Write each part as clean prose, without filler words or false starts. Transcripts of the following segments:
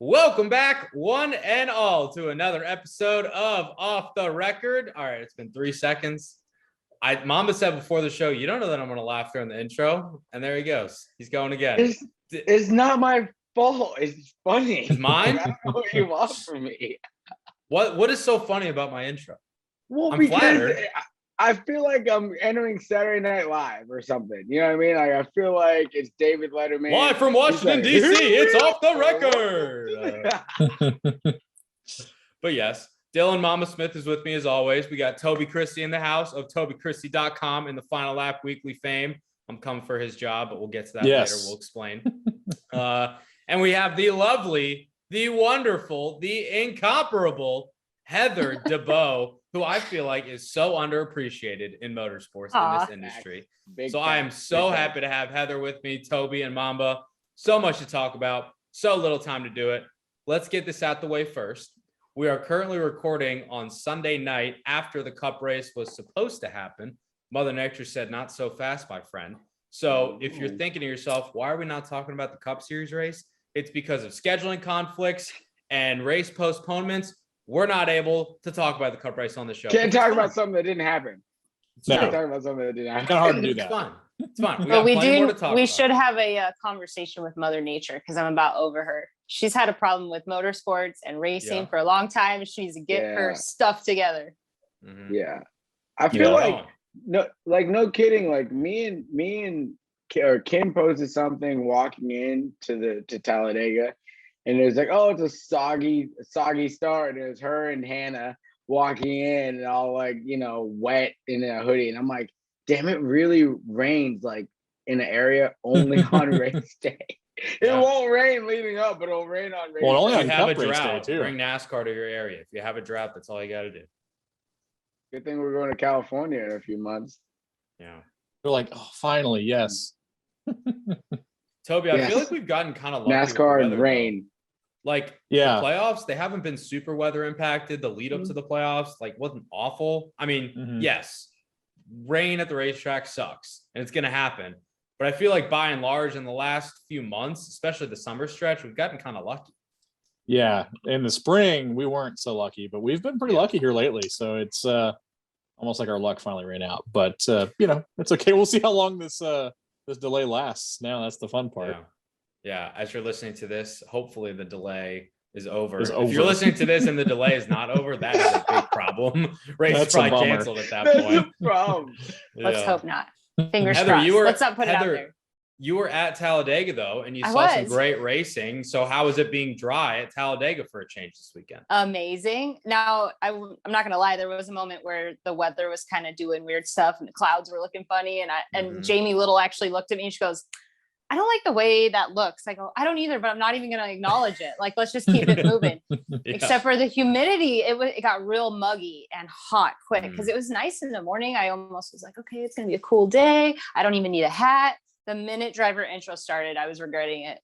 Welcome back, one and all, to another episode of Off the Record. All right, it's been 3 seconds. Mamba said before the show, you don't know that I'm going to laugh during the intro, and there he goes. He's going again. It's not my fault. It's funny. It's mine? I don't know what you want from me. What is so funny about my intro? Well, I'm because flattered. I feel like I'm entering Saturday Night Live or something. You know what I mean? Like I feel like it's David Letterman. Live from Washington, D.C., it's Off the Record. But yes, Dylan Mamba Smith is with me as always. We got Toby Christie in the house of TobyChristie.com in the Final Lap Weekly fame. I'm coming for his job, but we'll get to that later. We'll explain. And we have the lovely, the wonderful, the incomparable Heather DeBeaux, who I feel like is so underappreciated in motorsports in this industry. So I am so happy to have Heather with me, Toby and Mamba. So much to talk about, so little time to do it. Let's get this out the way first. We are currently recording on Sunday night after the Cup race was supposed to happen. Mother Nature said, not so fast, my friend. So if you're thinking to yourself, why are we not talking about the Cup Series race? It's because of scheduling conflicts and race postponements. We're not able to talk about the Cup race on the show. Can't talk about something that didn't happen. Can't talk about something that didn't happen. It's kind of hard to do that. It's fun. It's fun. We should have a conversation with Mother Nature because I'm about over her. She's had a problem with motorsports and racing for a long time. She needs to get her stuff together. Mm-hmm. Yeah, I feel like no kidding. Like me and Kim posted something walking in to Talladega, and it was like, oh, it's a soggy start, and it was her and Hannah walking in, and all like wet in a hoodie, and I'm like, damn, it really rains like in an area only on race day. It won't rain leading up, but it'll rain on race day. Only if you have a drought, bring NASCAR to your area. If you have a drought, that's all you got to do. Good thing we're going to California in a few months. Yeah. We're like, oh, finally, yes. Toby, I feel like we've gotten kind of lucky. NASCAR and rain. Like, the playoffs, they haven't been super weather impacted. The lead up to the playoffs, wasn't awful. I mean, yes, rain at the racetrack sucks, and it's going to happen. But I feel like by and large, in the last few months, especially the summer stretch, we've gotten kind of lucky. Yeah, in the spring, we weren't so lucky, but we've been pretty lucky here lately. So it's almost like our luck finally ran out. But, it's okay. We'll see how long this delay lasts. Now, that's the fun part. Yeah, as you're listening to this, hopefully the delay is over. If you're listening to this and the delay is not over, that is a big problem. Race is probably canceled at that point. A problem. Let's hope not. Fingers Heather, crossed. Let's not put it out there. You were at Talladega though, and you saw some great racing. So how is it being dry at Talladega for a change this weekend? Amazing. Now, I'm not going to lie. There was a moment where the weather was kind of doing weird stuff and the clouds were looking funny. And Jamie Little actually looked at me and she goes, I don't like the way that looks. I go, I don't either, but I'm not even going to acknowledge it. Like, let's just keep it moving. Except for the humidity, it got real muggy and hot quick because it was nice in the morning. I almost was like, okay, it's going to be a cool day. I don't even need a hat. The minute driver intro started, I was regretting it.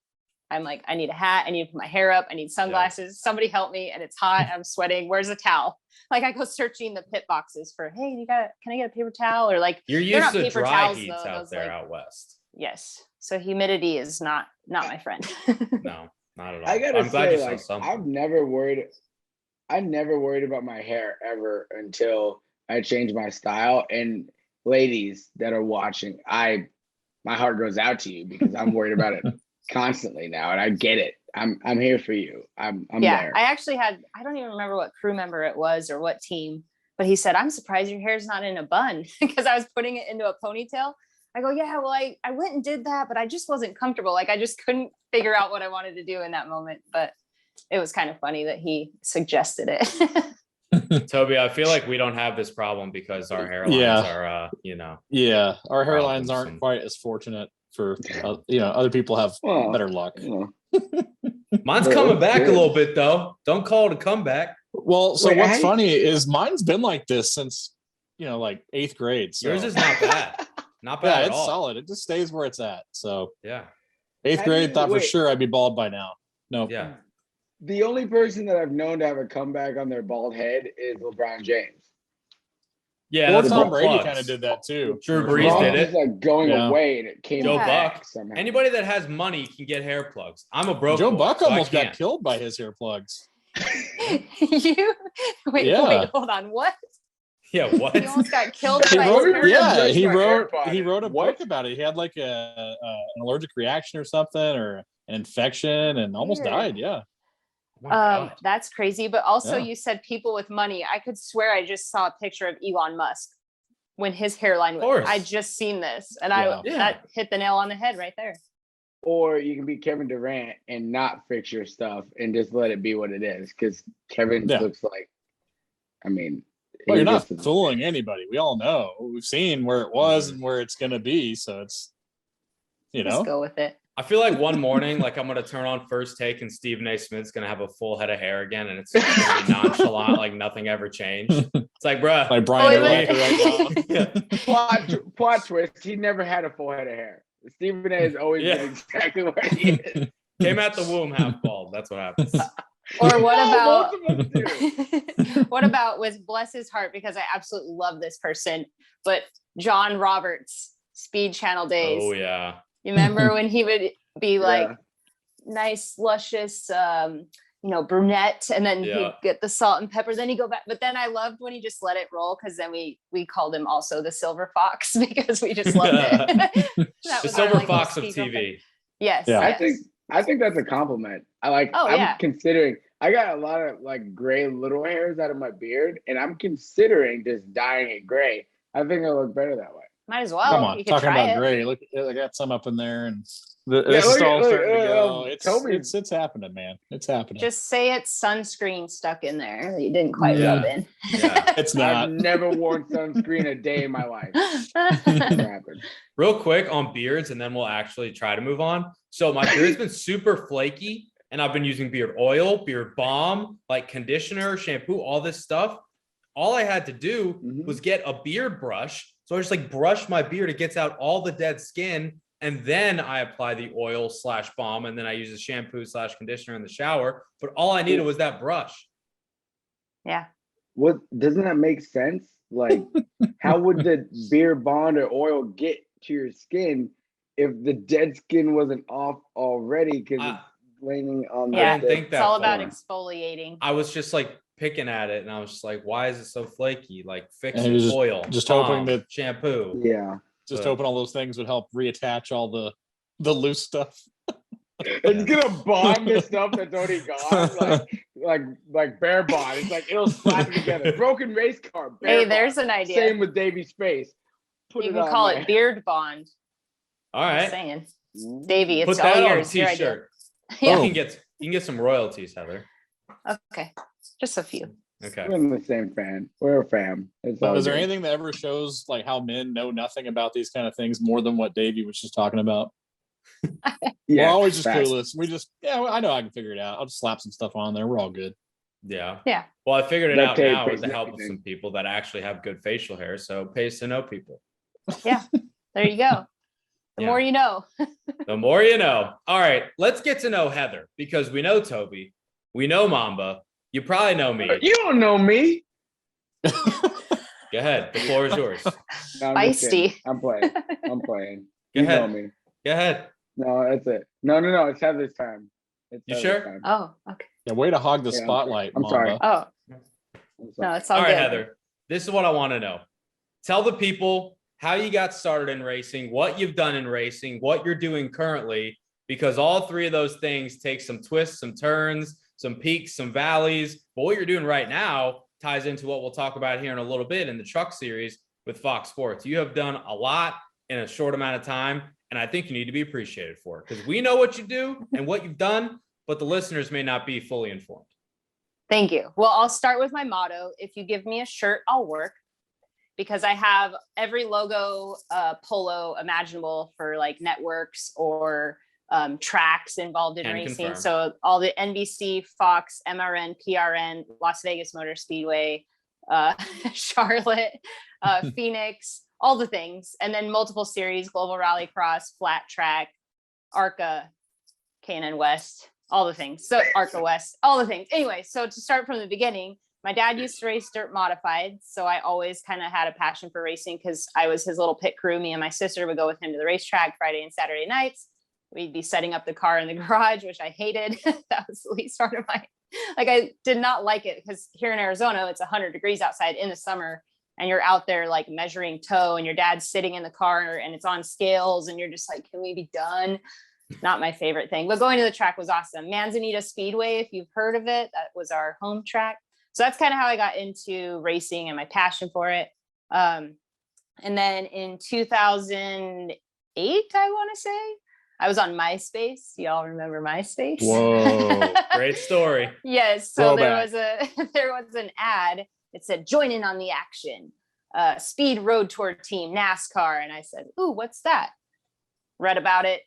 I'm like, I need a hat. I need to put my hair up. I need sunglasses. Somebody help me. And it's hot. I'm sweating. Where's a towel? Like I go searching the pit boxes for, hey, can I get a paper towel? Or like, you're used to dry heats out there out west. Yes. So humidity is not my friend. No, not at all. I gotta say, I've never worried about my hair ever until I changed my style. And ladies that are watching, my heart goes out to you because I'm worried about it constantly now, and I get it. I'm here for you. I'm there. I actually I don't even remember what crew member it was or what team, but he said, I'm surprised your hair's not in a bun because I was putting it into a ponytail. I go, yeah, well, I went and did that, but I just wasn't comfortable. Like I just couldn't figure out what I wanted to do in that moment. But it was kind of funny that he suggested it. Toby, I feel like we don't have this problem because our hairlines are, our hairlines aren't quite as fortunate for, other people have better luck. Mine's coming back a little bit though. Don't call it a comeback. Well, so what's funny is mine's been like this since, like 8th grade. So. Yours is not bad. Not bad at all. It's solid. It just stays where it's at. So 8th How grade, thought for sure I'd be bald by now. No. Yeah. The only person that I've known to have a comeback on their bald head is LeBron James. Yeah, Or that's Tom all Brady plugs. kind of did that too. Drew Brees Gronk did is it. like going Yeah. away, and it came Joe back Buck. somehow. Anybody that has money can get hair plugs. I'm a broke Joe boy, Buck so I almost got can't. killed by his hair plugs. You wait, Yeah. hold on. What? Yeah, what? He almost got killed He by wrote, his hair. yeah, he My wrote AirPod. he wrote a What? book about it. He had like an allergic reaction or something, or an infection, and almost Weird. died. Yeah. Oh my God. That's crazy. But also, Yeah. you said people with money. I could swear I just saw a picture of Elon Musk when his hairline Of was. course. I just seen this, and Yeah. that hit the nail on the head right there. Or you can be Kevin Durant and not fix your stuff and just let it be what it is. Because Kevin Yeah. looks like, I mean, Well, you're he not just- fooling anybody. We all know. We've seen where it was and where it's going to be. So it's, Just go with it. I feel like one morning, like I'm gonna turn on First Take and Stephen A. Smith's gonna have a full head of hair again, and it's gonna be nonchalant, like nothing ever changed. It's like, bruh. like Brian wait, Urlacher right now. Yeah. plot twist. He never had a full head of hair. Stephen A. has always Yeah. been exactly where he is. Came out the womb half bald. That's what happens. Or what Oh, about most of us do. what about with bless his heart, because I absolutely love this person, but John Roberts, Speed Channel days. Oh yeah. You remember when he would be like Yeah. nice, luscious, brunette, and then Yeah. he'd get the salt and pepper. Then he go back. But then I loved when he just let it roll, because then we called him also the Silver Fox because we just loved it. That The was our, silver like, fox little of Speed TV. Yes. Yeah. yes. I think that's a compliment. I'm yeah. considering. I got a lot of like gray little hairs out of my beard, and I'm considering just dyeing it gray. I think it'll look better that way. Might as well. Come on, You could talking try about it. gray. Look, I got some up in there, and Yeah, this is look at- all look, starting to go. Toby- It's happening, man. It's happening. Just say it's sunscreen stuck in there that you didn't quite Yeah. rub in. Yeah. it's I've not. never worn sunscreen a day in my life. Never happened. Real quick on beards, and then we'll actually try to move on. So my beard's been super flaky, and I've been using beard oil, beard balm, like conditioner, shampoo, all this stuff. All I had to do was get a beard brush. So I just like brush my beard. It gets out all the dead skin. And then I apply the oil / balm. And then I use the shampoo / conditioner in the shower. But all I needed was that brush. Yeah. What doesn't that make sense? Like, how would the beard bond or oil get to your skin if the dead skin wasn't off already because it's laying on the Yeah. I didn't think It's that all about far. exfoliating. I was just like picking at it, and I was just like, why is it so flaky? Like fix And he it, was just- oil, just balm, hoping that- shampoo. Yeah. Just But- hoping all those things would help reattach all the loose stuff. It's gonna bond the stuff that's already gone, like bare bond. It's like it'll slap it together. Broken race car. Bare Hey, there's bond. an idea. Same with Davey's face. Put You it can on call my- it beard bond. All Just right. saying. Davey, it's Put all that on a yours. Your idea. t-shirt. Yeah. You can get some royalties, Heather. Okay. Just a few. Okay. We're in the same fan. We're a fam. It's all Is there good. anything that ever shows like how men know nothing about these kind of things more than what Davey was just talking about? Yeah, We're always just facts. clueless. We just, I know I can figure it out. I'll just slap some stuff on there. We're all good. Yeah. Yeah. Well, I figured it Duct out tape now with fixes the help of everything. some people that actually have good facial hair. So it pays to know people. There you go. The Yeah. more you know. The more you know. All right, let's get to know Heather, because we know Toby, we know Mamba, you probably know me. You don't know me. Go ahead, the floor is yours. No, I'm just kidding. Feisty. I'm playing. I'm playing. Go You know ahead. me. Go ahead. No, that's it. No. It's Heather's time. It's You Heather's sure? time. Oh, okay. Yeah, way to hog the Yeah, I'm spotlight, I'm sorry. Mamba. Oh, I'm no, sorry. it's all, All right, good. Heather, this is what I want to know. Tell the people how you got started in racing, what you've done in racing, what you're doing currently, because all three of those things take some twists, some turns, some peaks, some valleys. But what you're doing right now ties into what we'll talk about here in a little bit in the truck series with Fox Sports. You have done a lot in a short amount of time, and I think you need to be appreciated for it, because we know what you do and what you've done, but the listeners may not be fully informed. Thank you. Well, I'll start with my motto. If you give me a shirt, I'll work. Because I have every logo polo imaginable for like networks or tracks involved in Can racing. confirm. So all the NBC, Fox, MRN, PRN, Las Vegas Motor Speedway, Charlotte, Phoenix, all the things. And then multiple series, Global Rallycross, Flat Track, ARCA, K&N West, all the things. So ARCA West, all the things. Anyway, so to start from the beginning, my dad used to race dirt modified. So I always kind of had a passion for racing because I was his little pit crew. Me and my sister would go with him to the racetrack Friday and Saturday nights. We'd be setting up the car in the garage, which I hated. That was the least part of I did not like it because here in Arizona, it's 100 degrees outside in the summer. And you're out there like measuring toe and your dad's sitting in the car and it's on scales. And you're just like, can we be done? Not my favorite thing, but going to the track was awesome. Manzanita Speedway, if you've heard of it, that was our home track. So that's kind of how I got into racing and my passion for it. And then in 2008, I want to say, I was on MySpace. Y'all remember MySpace? Whoa. Great story. Yes. So Throwback. there was an ad. It said, join in on the action. Speed Road Tour Team, NASCAR. And I said, ooh, what's that? Read about it.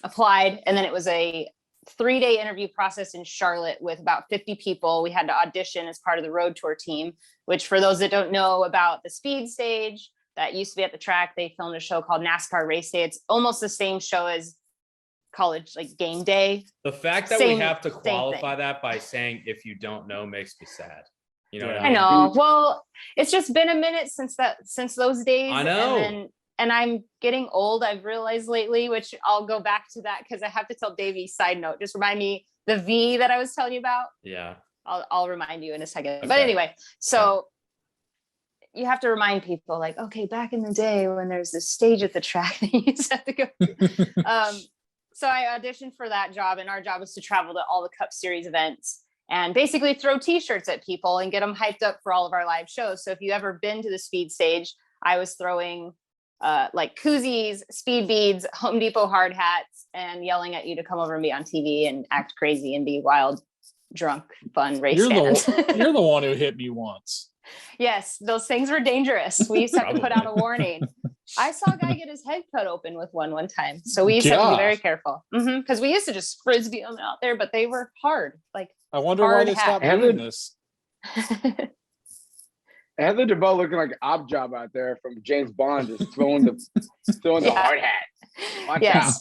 Applied, and then it was a 3-day interview process in Charlotte with about 50 people. We had to audition as part of the road tour team, which for those that don't know about the speed stage that used to be at the track, they filmed a show called NASCAR Race Day. It's almost the same show as college, like game day. The fact that we have to qualify that by saying, if you don't know, makes me sad. You know what I mean? I know. Well, it's just been a minute since those days. I know. And I'm getting old, I've realized lately, which I'll go back to that because I have to tell Davey, side note, just remind me the V that I was telling you about. Yeah. I'll remind you in a second. Okay. But anyway, so you have to remind people like, okay, back in the day when there's this stage at the track that you just have to go. So I auditioned for that job, and our job was to travel to all the Cup Series events and basically throw t-shirts at people and get them hyped up for all of our live shows. So if you ever been to the speed stage, I was throwing like koozies, speed beads, Home Depot hard hats, and yelling at you to come over and be on TV and act crazy and be wild, drunk, fun race fans. You're the one who hit me once. Yes, those things were dangerous. We used to have to put out a warning. I saw a guy get his head cut open with one time. So we used to have to be very careful. Because we used to just frisbee them out there, but they were hard. Like, I wonder why they stopped doing this. Heather DeBeaux looking like Ob Job out there from James Bond, just throwing the hard hat. Watch out.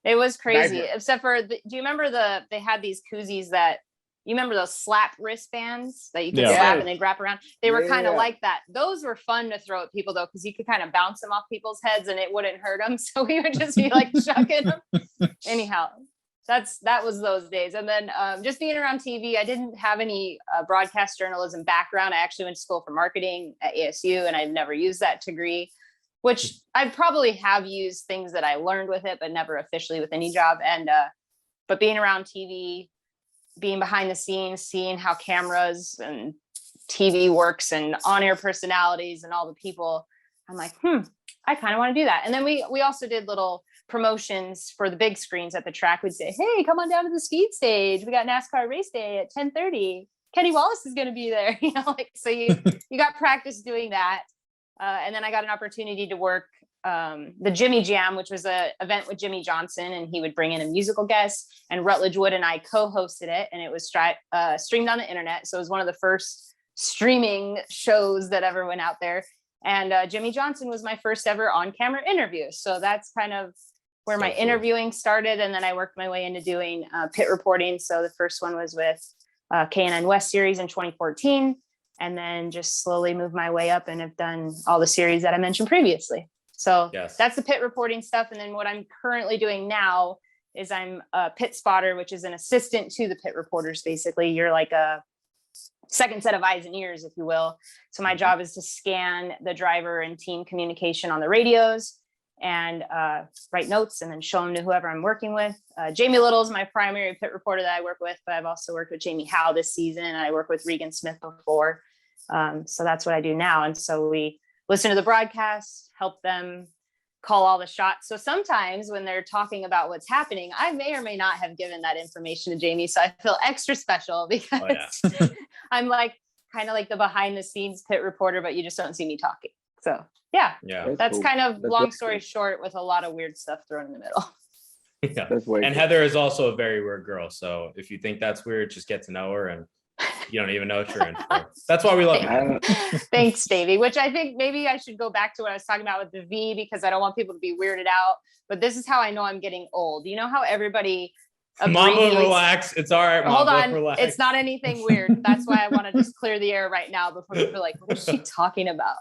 It was crazy. Sniper. Except for, do you remember they had these koozies that, you remember those slap wristbands that you could slap and they'd wrap around? They were kind of like that. Those were fun to throw at people though, because you could kind of bounce them off people's heads and it wouldn't hurt them. So we would just be like chucking them. Anyhow, that was those days. And then just being around TV, I didn't have any broadcast journalism background. I actually went to school for marketing at ASU, and I've never used that degree, which I probably have used things that I learned with it, but never officially with any job. And but being around TV, being behind the scenes, seeing how cameras and TV works and on-air personalities and all the people, I'm like, I kind of want to do that. And then we also did little promotions for the big screens at the track. We'd say, hey, come on down to the speed stage. We got NASCAR race day at 10:30. Kenny Wallace is going to be there. So you got practice doing that. And then I got an opportunity to work the Jimmy Jam, which was an event with Jimmy Johnson, and he would bring in a musical guest, and Rutledge Wood and I co-hosted it, and it was streamed on the internet. So it was one of the first streaming shows that ever went out there. And Jimmy Johnson was my first ever on-camera interview. So that's kind of where my interviewing started. And then I worked my way into doing pit reporting. So the first one was with K&N West Series in 2014, and then just slowly moved my way up and have done all the series that I mentioned previously. So that's the pit reporting stuff. And then what I'm currently doing now is I'm a pit spotter, which is an assistant to the pit reporters. Basically, you're like a second set of eyes and ears, if you will. So my job is to scan the driver and team communication on the radios and write notes and then show them to whoever I'm working with. Jamie Little is my primary pit reporter that I work with, but I've also worked with Jamie Howe this season. And I worked with Regan Smith before. So that's what I do now. And so we listen to the broadcast, help them call all the shots. So sometimes when they're talking about what's happening, I may or may not have given that information to Jamie. So I feel extra special because I'm like kind of like the behind the scenes pit reporter, but you just don't see me talking. So that's cool. Kind of long story short with a lot of weird stuff thrown in the middle. And Heather is also a very weird girl. So if you think that's weird, just get to know her and you don't even know what you're in for. That's why we love you. Thanks, Davey, which I think maybe I should go back to what I was talking about with the V, because I don't want people to be weirded out. But this is how I know I'm getting old. You know how everybody Mamba, relax. It's all right. Hold Mamba, on. relax. It's not anything weird. That's why I want to just clear the air right now before people are like, what is she talking about?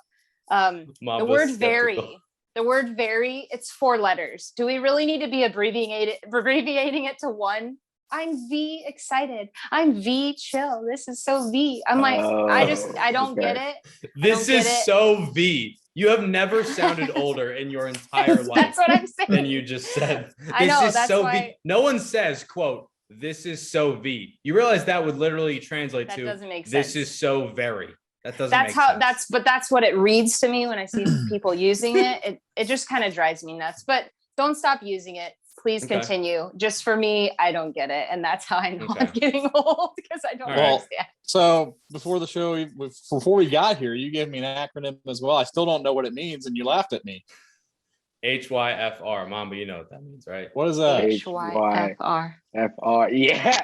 The word very, it's 4 letters. Do we really need to be abbreviating it to 1? I'm V excited. I'm V chill. This is so V. I'm like, I don't get it. This is so V. You have never sounded older in your entire life. That's what I'm saying. Than you just said. I know, This is so V. No one says, quote, this is so V. You realize that would literally translate to, doesn't make sense. This is so very. That doesn't make sense. That's what it reads to me when I see people using it. It just kind of drives me nuts. But don't stop using it. Please continue. Just for me, I don't get it. And that's how I know I'm getting old, because I don't understand. So before the show, before we got here, you gave me an acronym as well. I still don't know what it means, and you laughed at me. HYFR. Mamba, you know what that means, right? What is that? HYFR. FR. Yeah.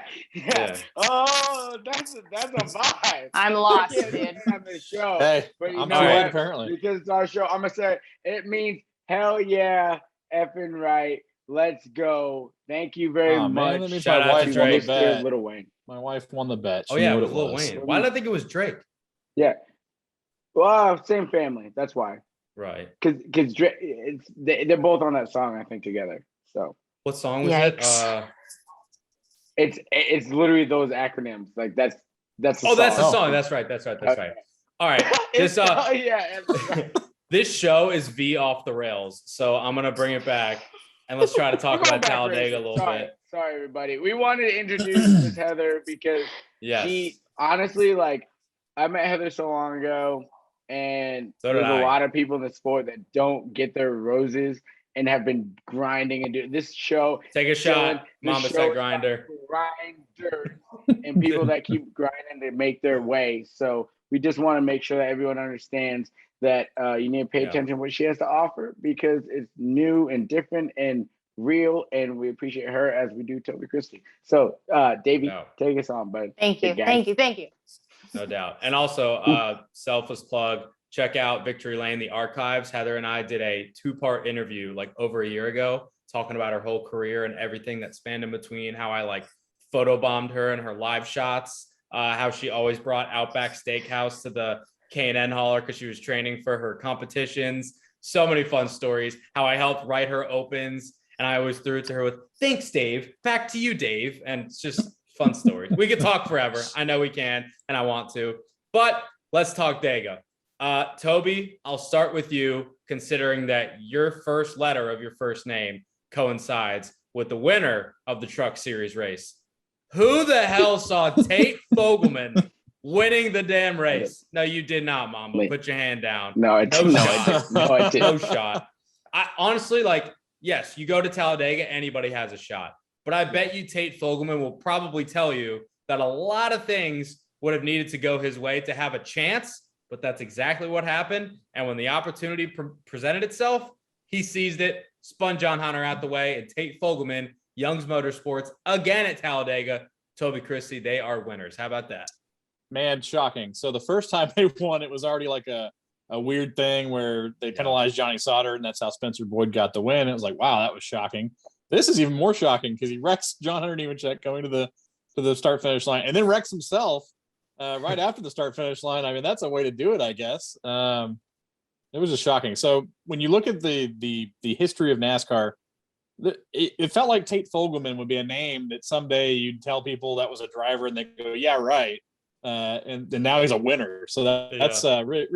Oh, that's a vibe. I'm lost, dude. Have the show. Hey, but I'm too late, apparently. Because it's our show, I'm gonna say it means hell yeah, effing right. Let's go. Thank you very much. That means Shout my out wife to Drake. won the bet. Little Wayne. My wife won the bet. It was Lil Wayne. Why did I think it was Drake? Yeah. Well, same family. That's why. Right. Because Drake, they're both on that song, I think, together. So. What song was it? It's literally those acronyms. Like that's the song. That's the song. That's right. All right. This show is V off the rails. So I'm gonna bring it back and let's try to talk about Talladega a little bit. Sorry, everybody. We wanted to introduce Miss Heather because she honestly, like, I met Heather so long ago, and there's a lot of people in the sport that don't get their roses and have been grinding and doing this show. Take a shot. Mamba said grinder. Grinders and people that keep grinding to make their way. So we just want to make sure that everyone understands that you need to pay attention to what she has to offer, because it's new and different and real, and we appreciate her as we do Toby Christie. So Davey, take us on, bud. Thank you. No doubt. And also selfless plug, check out Victory Lane, the archives. Heather and I did a 2-part interview like over a year ago, talking about her whole career and everything that spanned in between, how I like photobombed her and her live shots, how she always brought Outback Steakhouse to the K&N hauler because she was training for her competitions. So many fun stories, how I helped write her opens, and I always threw it to her with, thanks, Dave. Back to you, Dave. And it's just fun stories. We could talk forever. I know we can, and I want to. But let's talk Dega. Toby, I'll start with you, considering that your first letter of your first name coincides with the winner of the Truck Series race. Who the hell saw Tate Fogleman winning the damn race? No, you did not, Mamba. Put your hand down. No, I didn't. No shot. I honestly, like, yes, you go to Talladega, anybody has a shot. But I bet you Tate Fogleman will probably tell you that a lot of things would have needed to go his way to have a chance, but that's exactly what happened. And when the opportunity presented itself, he seized it, spun John Hunter out the way, and Tate Fogleman, Young's Motorsports, again at Talladega, Toby Christie, they are winners. How about that? Man, shocking. So the first time they won, it was already like a weird thing where they penalized Johnny Sauter, and that's how Spencer Boyd got the win. It was like, wow, that was shocking. This is even more shocking because he wrecks John Hunter Nemechek going to the start finish line, and then wrecks himself right after the start finish line. I mean, that's a way to do it, I guess. It was just shocking. So when you look at the history of NASCAR, it felt like Tate Fogleman would be a name that someday you'd tell people that was a driver and they go, yeah, right. And now he's a winner. So that's really,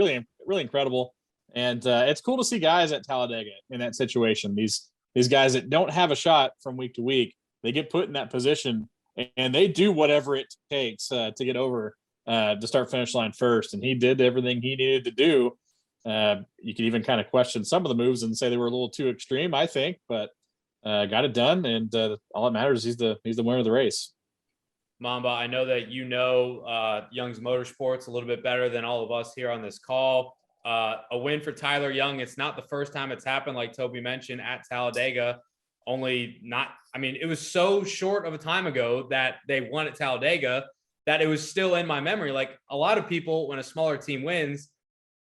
really incredible. And it's cool to see guys at Talladega in that situation. These guys that don't have a shot from week to week, they get put in that position and they do whatever it takes to get over the start finish line first. And he did everything he needed to do. You could even kind of question some of the moves and say they were a little too extreme, I think, but got it done. And all that matters is he's the winner of the race. Mamba, I know that you know Young's Motorsports a little bit better than all of us here on this call. A win for Tyler Young. It's not the first time it's happened, like Toby mentioned, at Talladega. It was so short of a time ago that they won at Talladega that it was still in my memory. Like a lot of people, when a smaller team wins,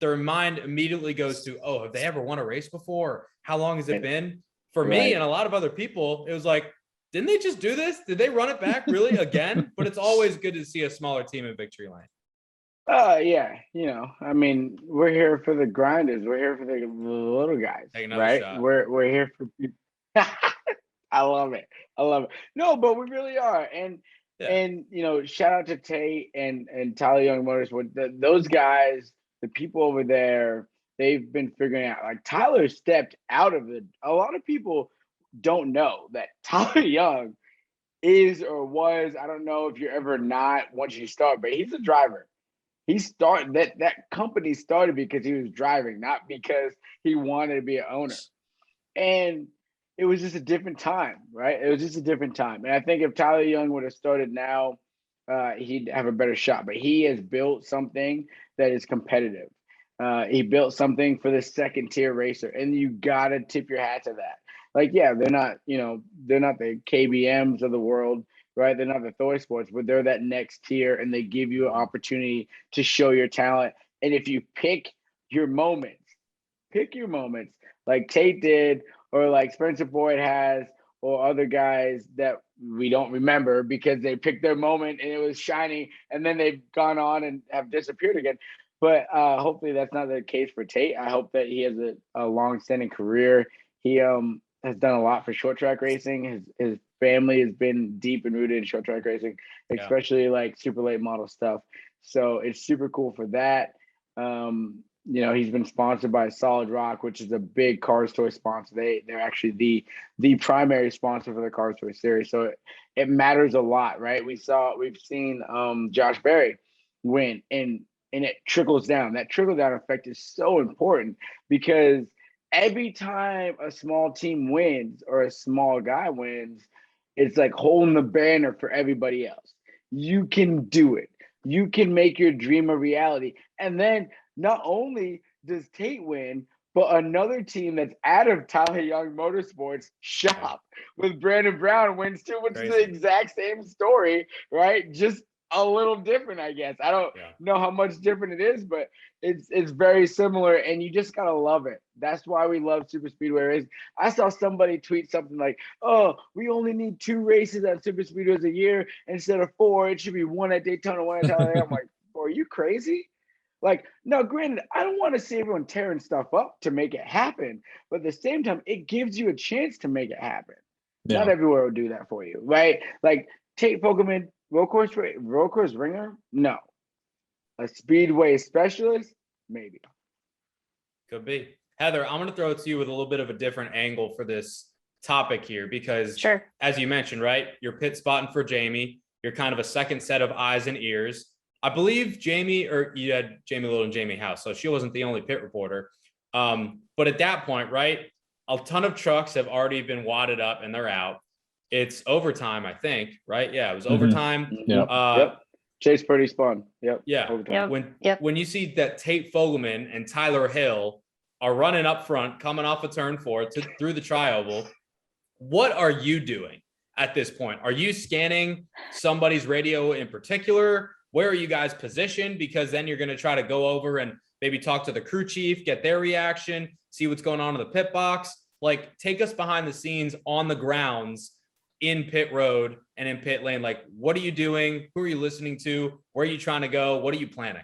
their mind immediately goes to, oh, have they ever won a race before? How long has it been? For me and a lot of other people, it was like, didn't they just do this? Did they run it back really again? But it's always good to see a smaller team in victory lane. Yeah, I mean, we're here for the grinders. We're here for the little guys, right? Shot. We're here for people. I love it. No, but we really are. And shout out to Tate and Tyler Young Motorsport. Those guys, the people over there, they've been figuring out. Like Tyler stepped out of it. A lot of people don't know that Tyler Young is or was. I don't know if you're ever not once you start, but he's a driver. He started that company started because he was driving, not because he wanted to be an owner. And it was just a different time, right? It was just a different time. And I think if Tyler Young would have started now, he'd have a better shot. But he has built something that is competitive. He built something for the second tier racer, and you gotta tip your hat to that. Like, yeah, they're not the KBMs of the world, right? They're not the Thor Sports, but they're that next tier, and they give you an opportunity to show your talent. And if you pick your moments like Tate did, or like Spencer Boyd has, or other guys that we don't remember because they picked their moment and it was shiny, and then they've gone on and have disappeared again. But hopefully that's not the case for Tate. I hope that he has a long-standing career. He has done a lot for short track racing. His family has been deep and rooted in short track racing, especially like super late model stuff. So it's super cool for that. He's been sponsored by Solid Rock, which is a big Cars Toy sponsor. They're actually the primary sponsor for the Cars Toy series. So it matters a lot, right? We've seen Josh Berry win, and it trickles down. That trickle down effect is so important because every time a small team wins or a small guy wins, it's like holding the banner for everybody else. You can do it. You can make your dream a reality. And then not only does Tate win, but another team that's out of Tyler Young Motorsports shop with Brandon Brown wins too, which is the exact same story, right? Just a little different, I guess. I don't know how much different it is, but it's very similar, and you just gotta love it. That's why we love super speedway racing. I saw somebody tweet something like, "Oh, we only need 2 races at super speedways a year instead of 4. It should be 1 at Daytona, 1 at Talladega." I'm like, "Are you crazy?" Like, no, granted, I don't want to see everyone tearing stuff up to make it happen, but at the same time, it gives you a chance to make it happen. Yeah. Not everywhere will do that for you, right? Like Tate Fogleman, road course ringer, no. A speedway specialist, maybe. Could be. Heather, I'm going to throw it to you with a little bit of a different angle for this topic here, because as you mentioned, right, you're pit spotting for Jamie. You're kind of a second set of eyes and ears. I believe you had Jamie Little and Jamie House, so she wasn't the only pit reporter. But at that point, right, a ton of trucks have already been wadded up and they're out. It's overtime, I think, right? Yeah, it was overtime. Yep. Chase Purdy spun. Yep. Yeah. Overtime. When you see that Tate Fogleman and Tyler Hill are running up front, coming off a turn 4 through the tri-oval, what are you doing at this point? Are you scanning somebody's radio in particular? Where are you guys positioned? Because then you're going to try to go over and maybe talk to the crew chief, get their reaction, see what's going on in the pit box. Like, take us behind the scenes on the grounds in pit road and in pit lane. Like, what are you doing? Who are you listening to? Where are you trying to go? What are you planning?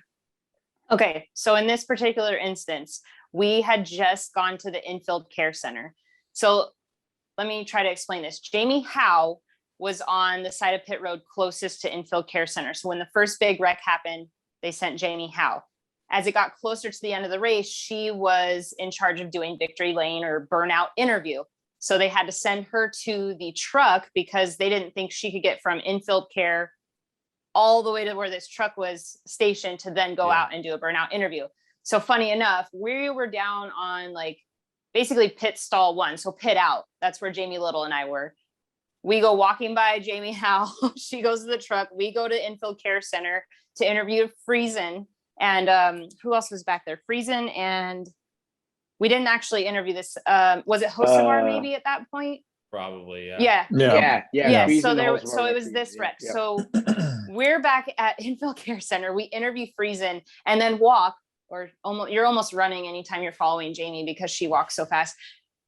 Okay. So in this particular instance, we had just gone to the infield care center. So let me try to explain this. Jamie Howe was on the side of pit road closest to infield care center. So when the first big wreck happened, they sent Jamie Howe. As it got closer to the end of the race, she was in charge of doing victory lane or burnout interview. So they had to send her to the truck because they didn't think she could get from infield care all the way to where this truck was stationed to then go out and do a burnout interview. So funny enough, we were down on like basically pit stall 1. So pit out, that's where Jamie Little and I were. We go walking by Jamie Howe. She goes to the truck. We go to infield care center to interview Friesen. And who else was back there? Friesen, and we didn't actually interview this. Was it Hocevar maybe at that point? Probably, yeah. So it was this wreck. Yeah. So we're back at infield care center. We interview Friesen and then walk, or you're almost running anytime you're following Jamie because she walks so fast.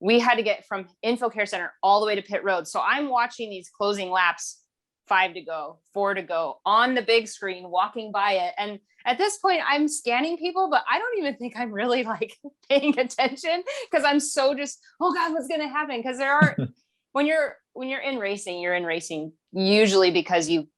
we had to get from Infield Care Center all the way to pit road. So I'm watching these closing laps, 5 to go, 4 to go on the big screen, walking by it. And at this point I'm scanning people, but I don't even think I'm really like paying attention because I'm so just, oh God, what's going to happen? Because there are, when you're in racing, you're in racing usually because you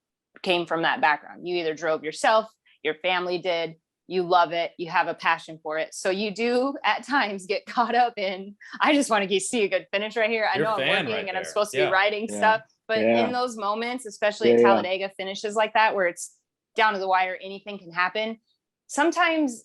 came from that background. You either drove yourself, your family did, you love it, you have a passion for it. So you do at times get caught up in, I just want to see a good finish right here. I know I'm working right and I'm supposed to be writing stuff, but in those moments, especially at Talladega finishes like that, where it's down to the wire, anything can happen. Sometimes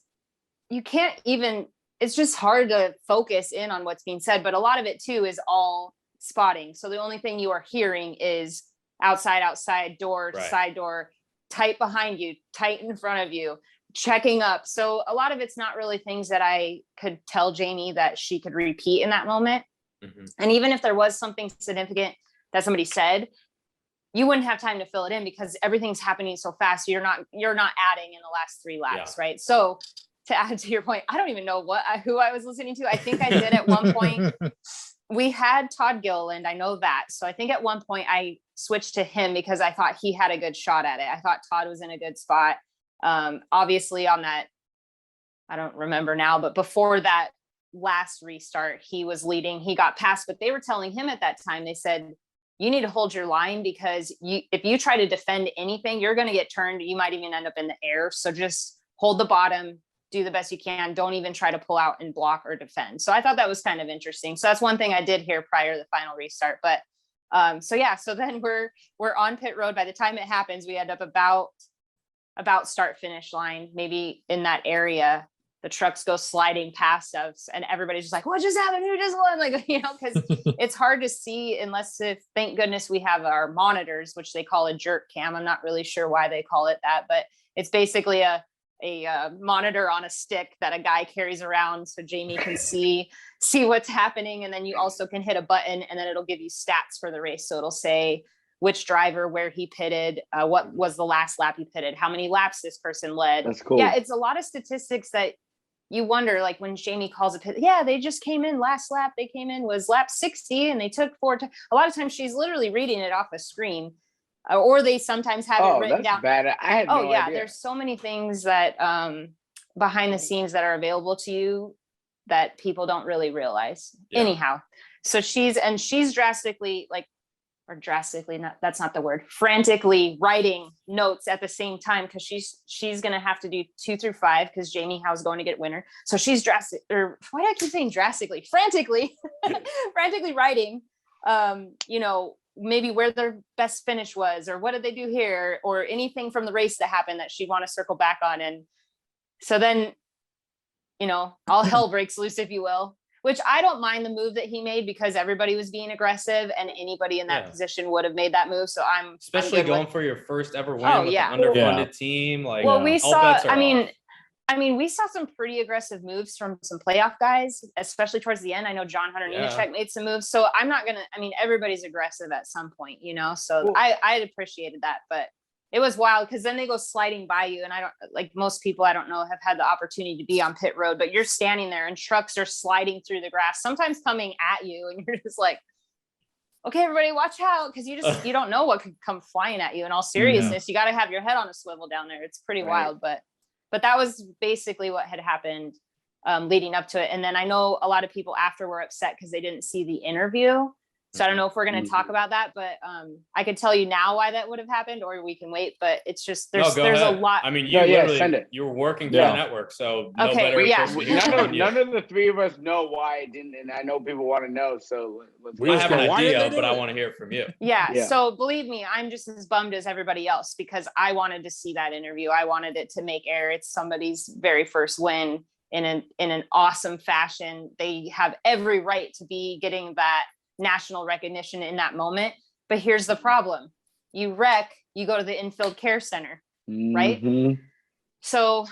you can't even, it's just hard to focus in on what's being said, but a lot of it too is all spotting. So the only thing you are hearing is outside door, side door, tight behind you, tight in front of you, checking up. So a lot of it's not really things that I could tell Jamie that she could repeat in that moment. And even if there was something significant that somebody said, you wouldn't have time to fill it in because everything's happening so fast. You're not adding in the last 3 laps, right? So to add to your point, I don't even know who I was listening to. I think I did at one point. We had Todd Gilliland, I know that. So I think at one point I switched to him because I thought he had a good shot at it. I thought Todd was in a good spot. Obviously on that, I don't remember now, but before that last restart, he was leading, he got passed, but they were telling him at that time, they said, you need to hold your line because if you try to defend anything, you're going to get turned. You might even end up in the air. So just hold the bottom, do the best you can. Don't even try to pull out and block or defend. So I thought that was kind of interesting. So that's one thing I did hear prior to the final restart. But so then we're on pit road. By the time it happens, we end up about start finish line, maybe in that area. The trucks go sliding past us and everybody's just like, what just happened? Who just won? Like, because it's hard to see unless thank goodness we have our monitors, which they call a jerk cam. I'm not really sure why they call it that, but it's basically a monitor on a stick that a guy carries around so Jamie can see what's happening. And then you also can hit a button and then it'll give you stats for the race. So it'll say which driver, where he pitted, what was the last lap he pitted, how many laps this person led. That's cool. Yeah, it's a lot of statistics that you wonder, like when Jamie calls a pit, they just came in last lap. They came in was lap 60 and they took 4 times. A lot of times she's literally reading it off a screen, or they sometimes have it written down. Bad. I had no idea. There's so many things that behind the scenes that are available to you that people don't really realize. Anyhow, so she's drastically that's not the word, frantically writing notes at the same time because she's gonna have to do 2 through 5 because Jamie Howe's going to get winner. So she's why do I keep saying drastically? Frantically writing, maybe where their best finish was, or what did they do here, or anything from the race that happened that she'd want to circle back on. And so then, all hell breaks loose, if you will. Which I don't mind the move that he made because everybody was being aggressive and anybody in that position would have made that move. So I'm going for your first ever win with an underfunded team. Like, we saw, we saw some pretty aggressive moves from some playoff guys, especially towards the end. I know John Hunter Nemechek made some moves. So I'm not going to, everybody's aggressive at some point, so I appreciated that, but it was wild because then they go sliding by you. And I don't, like most people, I don't know, have had the opportunity to be on pit road, but you're standing there and trucks are sliding through the grass, sometimes coming at you. And you're just like, okay, everybody watch out. Cause you don't know what could come flying at you. In all seriousness, you got to have your head on a swivel down there. It's pretty wild, but that was basically what had happened leading up to it. And then I know a lot of people after were upset because they didn't see the interview. So I don't know if we're going to talk about that, but I could tell you now why that would have happened, or we can wait. But it's just there's a lot. You were working for the network, so none of the three of us know why it didn't, and I know people want to know. So I have an idea, but I want to hear it from you. Yeah. So believe me, I'm just as bummed as everybody else because I wanted to see that interview. I wanted it to make air. It's somebody's very first win in an awesome fashion. They have every right to be getting that national recognition in that moment. But here's the problem. You wreck, you go to the Infield Care Center, right? So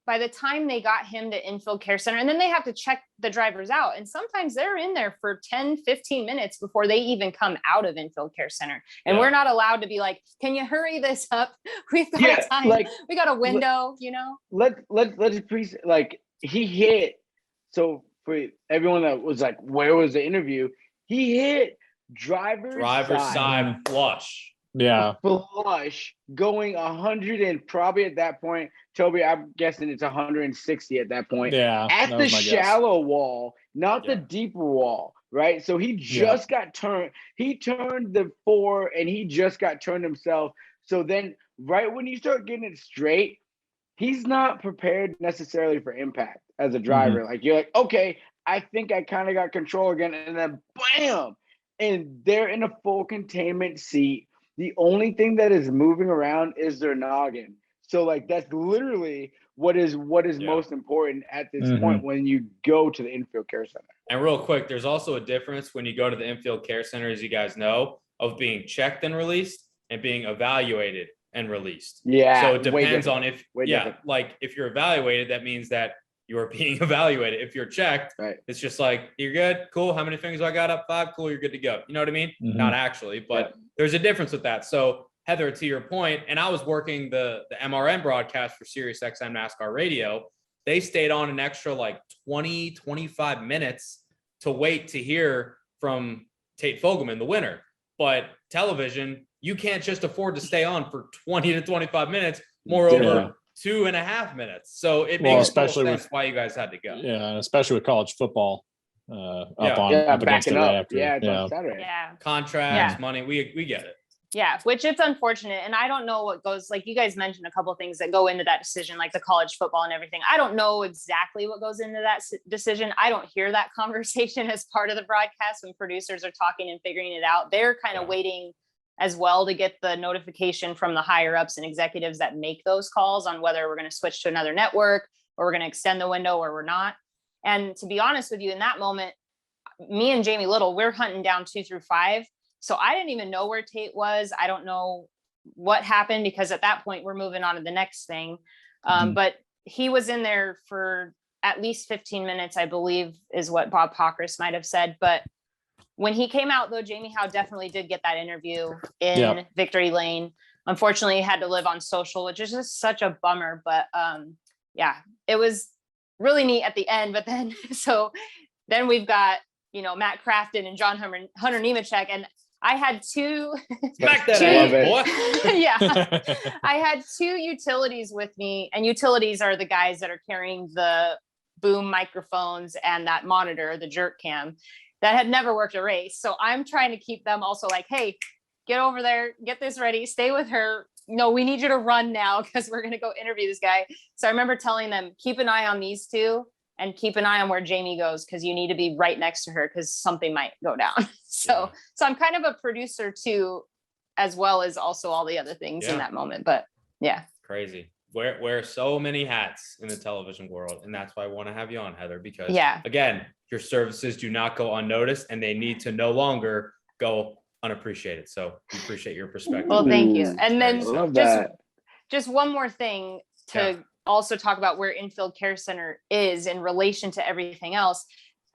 by the time they got him to Infield Care Center, and then they have to check the drivers out. And sometimes they're in there for 10, 15 minutes before they even come out of Infield Care Center. And we're not allowed to be like, can you hurry this up? We've got time. We got a window, Let's he hit. So for everyone that was like, where was the interview? He hit driver's side flush. Yeah. Flush going 100 and probably at that point, Toby, I'm guessing it's 160 at that point. Yeah. At the shallow wall, not the deeper wall, right? So he just got turned. He turned the 4 and he just got turned himself. So then right when you start getting it straight, he's not prepared necessarily for impact as a driver. Like you're like, okay, I think I kind of got control again. And then bam, and they're in a full containment seat. The only thing that is moving around is their noggin. So like that's literally what is most important at this point when you go to the infield care center. And real quick, there's also a difference when you go to the infield care center, as you guys know, of being checked and released and being evaluated and released. Yeah. So it depends on if like if you're evaluated, that means that you are being evaluated. If you're checked, it's just like, you're good, cool. How many fingers I got up? 5, cool, you're good to go. You know what I mean? Not actually, but there's a difference with that. So Heather, to your point, and I was working the MRN broadcast for SiriusXM NASCAR radio. They stayed on an extra like 20, 25 minutes to wait to hear from Tate Fogleman, the winner. But television, you can't just afford to stay on for 20 to 25 minutes. Moreover, 2.5 minutes. So it makes especially sense why you guys had to go. Yeah, and especially with college football up against it right after. It's on Saturday. Yeah. Contracts, money, we get it. Yeah, which it's unfortunate. And I don't know what goes, like you guys mentioned a couple of things that go into that decision, like the college football and everything. I don't know exactly what goes into that decision. I don't hear that conversation as part of the broadcast when producers are talking and figuring it out. They're kind of waiting as well to get the notification from the higher ups and executives that make those calls on whether we're going to switch to another network or we're going to extend the window or we're not. And to be honest with you, in that moment, me and Jamie Little, we're hunting down 2 through 5. So I didn't even know where Tate was. I don't know what happened because at that point we're moving on to the next thing. But he was in there for at least 15 minutes, I believe is what Bob Pockris might have said. But when he came out though, Jamie Howe definitely did get that interview in Victory Lane. Unfortunately, he had to live on social, which is just such a bummer. But it was really neat at the end. But then, then we've got, Matt Crafton and John Hunter Nemechek. And I had two. Smack that ass, boy. I had 2 utilities with me, and utilities are the guys that are carrying the boom microphones and that monitor, the jerk cam, that had never worked a race. So I'm trying to keep them also like, hey, get over there, get this ready, stay with her. No, we need you to run now because we're going to go interview this guy. So I remember telling them, keep an eye on these 2. And keep an eye on where Jamie goes because you need to be right next to her because something might go down. So I'm kind of a producer too, as well as also all the other things in that moment. But crazy. Wear so many hats in the television world, and that's why I want to have you on, Heather, because again, your services do not go unnoticed, and they need to no longer go unappreciated. So we appreciate your perspective. Well, thank you. And then just one more thing to also talk about where Infield Care Center is in relation to everything else.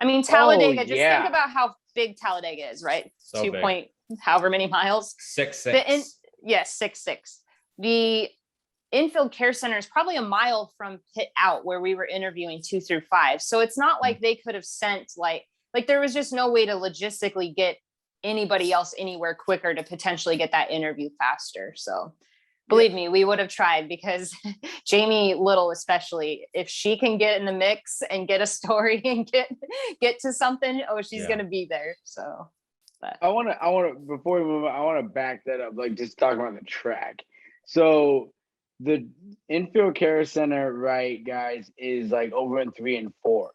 I mean, Talladega, think about how big Talladega is, right? So 2 point however many miles. 6'6". 6'6". The Infield Care Center is probably a mile from pit out where we were interviewing 2 through 5. So it's not like they could have sent like there was just no way to logistically get anybody else anywhere quicker to potentially get that interview faster. So believe me, we would have tried because Jamie Little, especially, if she can get in the mix and get a story and get to something, she's going to be there. So, but I want to, before we move on, I want to back that up, like just talking about the track. So the Infield Care Center, right, guys, is like over in 3 and 4,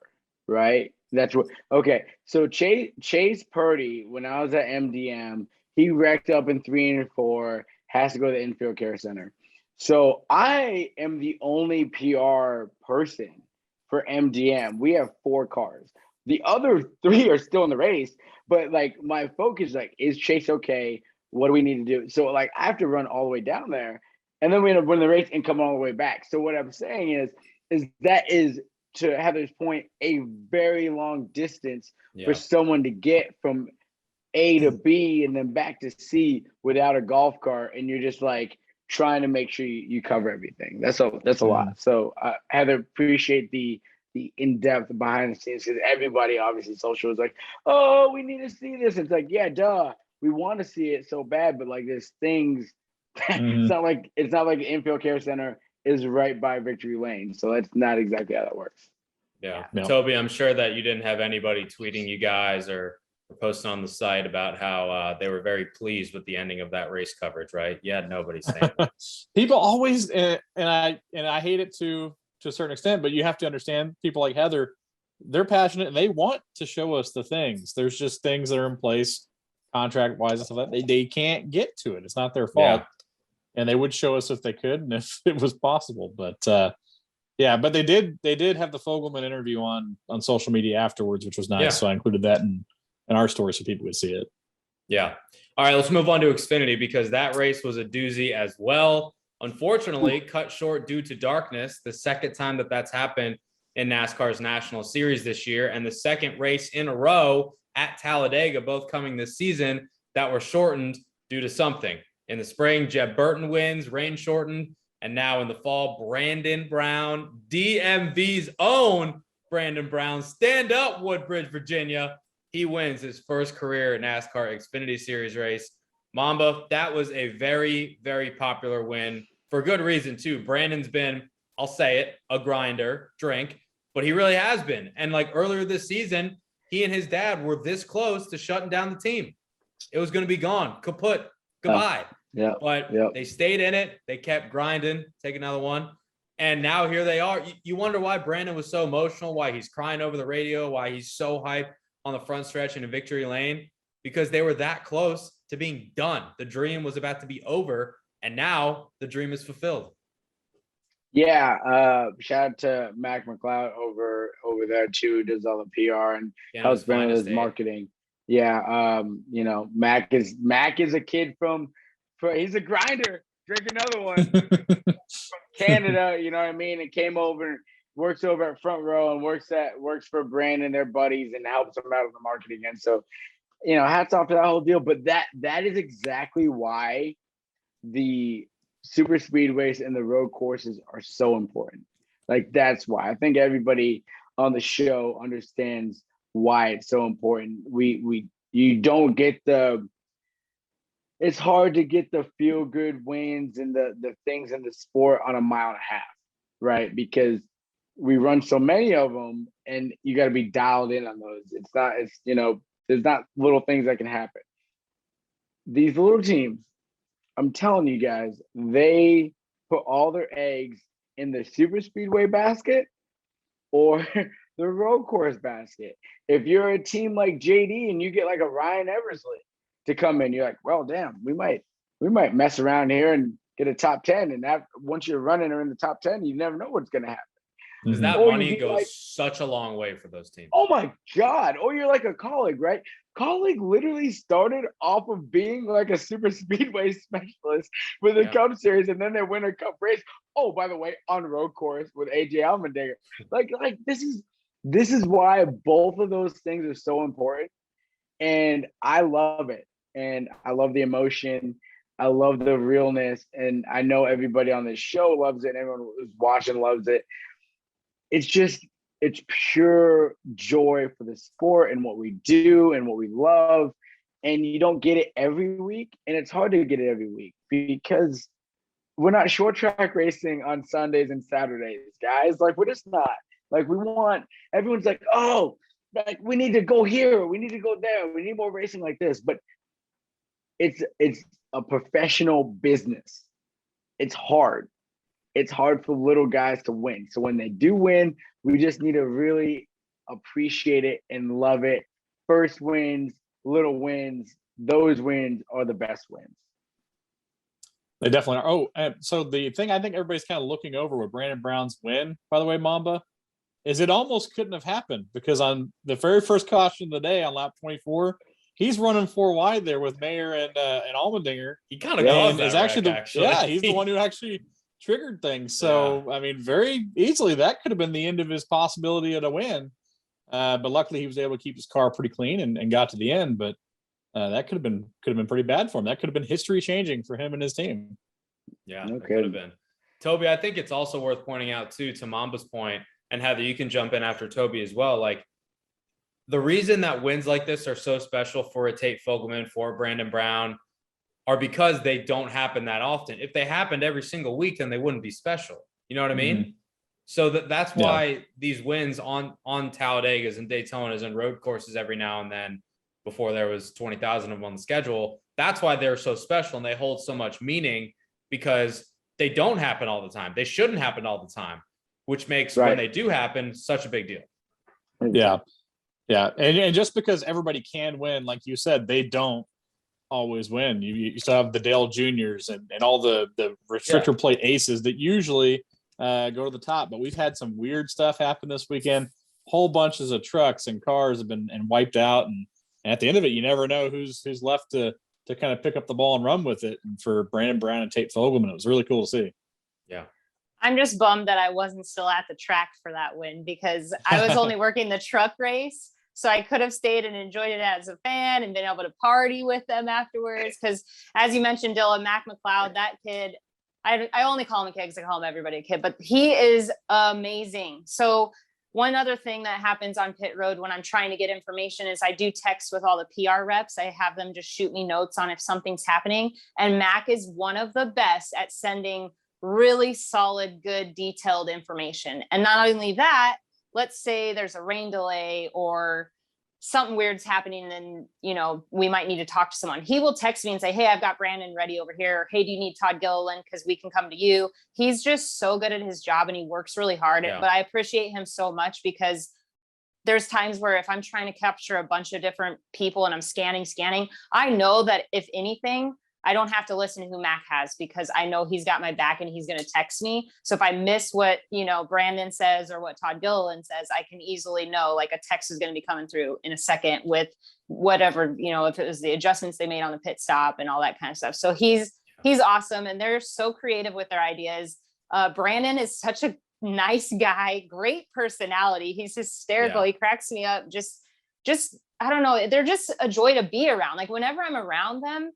right? That's what, okay. So Chase Purdy, when I was at MDM, he wrecked up in 3 and 4, has to go to the Infield Care Center. So I am the only PR person for MDM. We have 4 cars. The other 3 are still in the race, but like my focus, like, is Chase okay? What do we need to do? So like I have to run all the way down there, and then we end up winning the race and come all the way back. So what I'm saying is that is, to Heather's point, a very long distance for someone to get from A to B and then back to C without a golf cart, and you're just like trying to make sure you cover everything. That's a lot. So Heather, appreciate the the in-depth behind the scenes, because everybody obviously social is like, oh, we need to see this. It's like, yeah, duh, we want to see it so bad, but like there's things. It's not like the infield care center is right by Victory Lane, so that's not exactly how that works. Yeah. No. Toby, I'm sure that you didn't have anybody tweeting you guys or posting on the site about how they were very pleased with the ending of that race coverage, right? Yeah, nobody's saying that. People always, and I hate it to a certain extent, but you have to understand people like Heather, they're passionate and they want to show us the things. There's just things that are in place, contract wise and stuff like that. They can't get to it. It's not their fault. Yeah. And they would show us if they could and if it was possible. But but they did have the Fogleman interview on social media afterwards, which was nice. Yeah. So I included that in our story so people would see it. Yeah. All right, let's move on to Xfinity, because that race was a doozy as well. Unfortunately, cut short due to darkness, the second time that's happened in NASCAR's National Series this year, and the second race in a row at Talladega, both coming this season, that were shortened due to something. In the spring, Jeb Burton wins, rain shortened, and now in the fall, Brandon Brown, DMV's own Brandon Brown, stand up, Woodbridge, Virginia. He wins his first career NASCAR Xfinity Series race. Mamba, that was a very, very popular win for good reason too. Brandon's been, I'll say it, a grinder, but he really has been. And like earlier this season, he and his dad were this close to shutting down the team. It was going to be gone, kaput, goodbye. But they stayed in it. They kept grinding. Take another one. And now here they are. You wonder why Brandon was so emotional, why he's crying over the radio, why he's so hyped on the front stretch in a Victory Lane, because they were that close to being done. The dream was about to be over, and now the dream is fulfilled. Yeah, shout out to Mac McLeod over there too, does all the PR and helps bring his marketing. Yeah, Mac is a kid from he's a grinder. Drink another one from Canada, you know what I mean? And came over, works over at Front Row, and works for Brandon, their buddies, and helps them out with the marketing. And so, hats off to that whole deal. But that is exactly why the super speedways and the road courses are so important. Like, that's why. I think everybody on the show understands why it's so important. You don't get it's hard to get the feel good wins and the things in the sport on a mile and a half, right? Because we run so many of them, and you got to be dialed in on those. There's not little things that can happen. These little teams, I'm telling you guys, they put all their eggs in the super speedway basket or the road course basket. If you're a team like JD and you get like a Ryan Eversley to come in, you're like, well, damn, we might mess around here and get a top 10. And once you're running or in the top 10, you never know what's going to happen. Because that money goes such a long way for those teams. Oh my God. Or you're like a Colleague, right? Colleague literally started off of being like a super speedway specialist with the Cup Series, and then they win a Cup race. Oh, by the way, on road course with AJ Allmendinger. Like this is why both of those things are so important. And I love it. And I love the emotion. I love the realness. And I know everybody on this show loves it. And everyone who's watching loves it. It's pure joy for the sport and what we do and what we love. And you don't get it every week. And it's hard to get it every week because we're not short track racing on Sundays and Saturdays, guys. Like, we're just not. Like, everyone's like, oh, like, we need to go here. We need to go there. We need more racing like this. But it's a professional business. It's hard. It's hard for little guys to win. So when they do win, we just need to really appreciate it and love it. First wins, little wins, those wins are the best wins. They definitely are. Oh, and so the thing I think everybody's kind of looking over with Brandon Brown's win, by the way, Mamba, is it almost couldn't have happened because on the very first caution of the day on lap 24, he's running 4 wide there with Mayer and Allmendinger. He kind of caused that actually. He's the one who actually triggered things. So, I mean, very easily that could have been the end of his possibility of a win. But luckily he was able to keep his car pretty clean and got to the end. But that could have been pretty bad for him. That could have been history changing for him and his team. Yeah, it could have been. Toby, I think it's also worth pointing out too, to Mamba's point, and Heather, you can jump in after Toby as well. Like, the reason that wins like this are so special for a Tate Fogleman, for Brandon Brown, are because they don't happen that often. If they happened every single week, then they wouldn't be special. You know what I mean? So that's why these wins on Talladegas and Daytonas and road courses every now and then, before there was 20,000 of them on the schedule, that's why they're so special and they hold so much meaning, because they don't happen all the time. They shouldn't happen all the time, which makes when they do happen such a big deal. Yeah. Yeah. And just because everybody can win, like you said, they don't always win. You still have the Dale Juniors and all the restrictor plate aces that usually go to the top. But we've had some weird stuff happen this weekend. Whole bunches of trucks and cars have been wiped out. And at the end of it, you never know who's left to kind of pick up the ball and run with it. And for Brandon Brown and Tate Fogleman, it was really cool to see. Yeah. I'm just bummed that I wasn't still at the track for that win, because I was only working the truck race. So I could have stayed and enjoyed it as a fan and been able to party with them afterwards. Because as you mentioned, Dylan, Mac McLeod, that kid, I only call him a kid because I call him everybody a kid, but he is amazing. So one other thing that happens on pit road when I'm trying to get information is I do text with all the PR reps. I have them just shoot me notes on if something's happening. And Mac is one of the best at sending really solid, good, detailed information. And not only that, let's say there's a rain delay or something weird's happening, and then, you know, we might need to talk to someone. He will text me and say, hey, I've got Brandon ready over here. Or, hey, do you need Todd Gilliland? Because we can come to you. He's just so good at his job and he works really hard. But I appreciate him so much, because there's times where if I'm trying to capture a bunch of different people and I'm scanning, I know that if anything, I don't have to listen to who Mac has, because I know he's got my back and he's going to text me. So if I miss what, you know, Brandon says or what Todd Gilliland says, I can easily know, like, a text is going to be coming through in a second with whatever, you know, if it was the adjustments they made on the pit stop and all that kind of stuff. So he's awesome. And they're so creative with their ideas. Brandon is such a nice guy, great personality. He's hysterical. He cracks me up. Just, I don't know. They're just a joy to be around. Like, whenever I'm around them,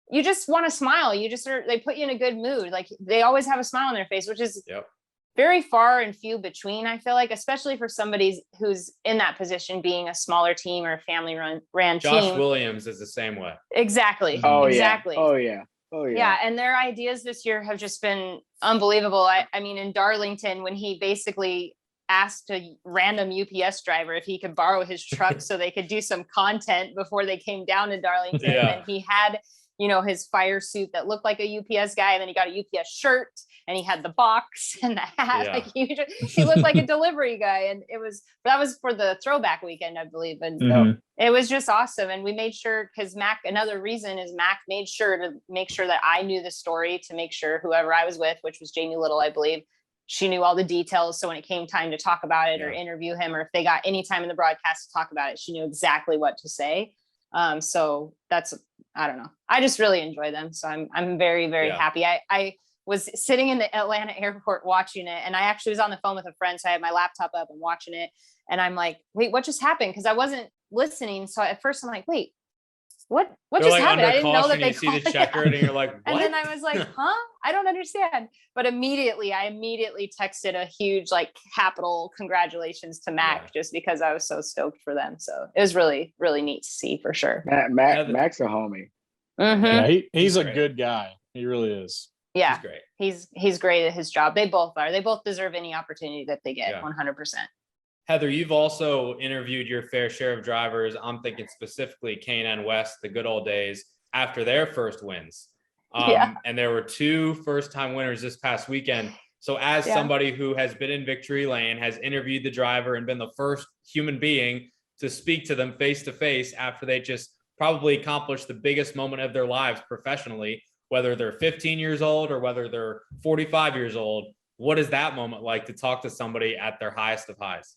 you just want to smile. They put you in a good mood. Like, they always have a smile on their face, which is very far and few between, I feel like, especially for somebody who's in that position, being a smaller team or a family ran team. Josh Williams is the same way. Exactly. Oh, exactly. Yeah. Oh, yeah. Oh, yeah. Yeah. And their ideas this year have just been unbelievable. I mean, in Darlington, when he basically asked a random UPS driver if he could borrow his truck so they could do some content before they came down to Darlington. And he had, you know, his fire suit that looked like a UPS guy, and then he got a UPS shirt, and he had the box and the hat. Like, he looked like a delivery guy. And that was for the throwback weekend, I believe. And so it was just awesome. And we made sure, because another reason is Mac made sure to make sure that I knew the story, to make sure whoever I was with, which was Jamie Little, I believe, she knew all the details. So when it came time to talk about it or interview him, or if they got any time in the broadcast to talk about it, she knew exactly what to say. So that's, I don't know. I just really enjoy them. So I'm very, very happy. I was sitting in the Atlanta airport watching it, and I actually was on the phone with a friend. So I had my laptop up and watching it, and I'm like, wait, what just happened? Cause I wasn't listening. So at first I'm like, wait, what just happened? I didn't know that they see the checker and you're like, what? And then I was like, huh? I don't understand. But I immediately texted a huge, like, capital congratulations to Mac, just because I was so stoked for them. So it was really, really neat to see, for sure. Mac's a homie. Yeah, he's a good guy. He really is. Yeah, he's great. He's great at his job. They both are. They both deserve any opportunity that they get. 100%. Heather, you've also interviewed your fair share of drivers. I'm thinking specifically K&N West, the good old days, after their first wins. And there were 2 first-time winners this past weekend. So as somebody who has been in victory lane, has interviewed the driver and been the first human being to speak to them face-to-face after they just probably accomplished the biggest moment of their lives professionally, whether they're 15 years old or whether they're 45 years old, what is that moment like to talk to somebody at their highest of highs?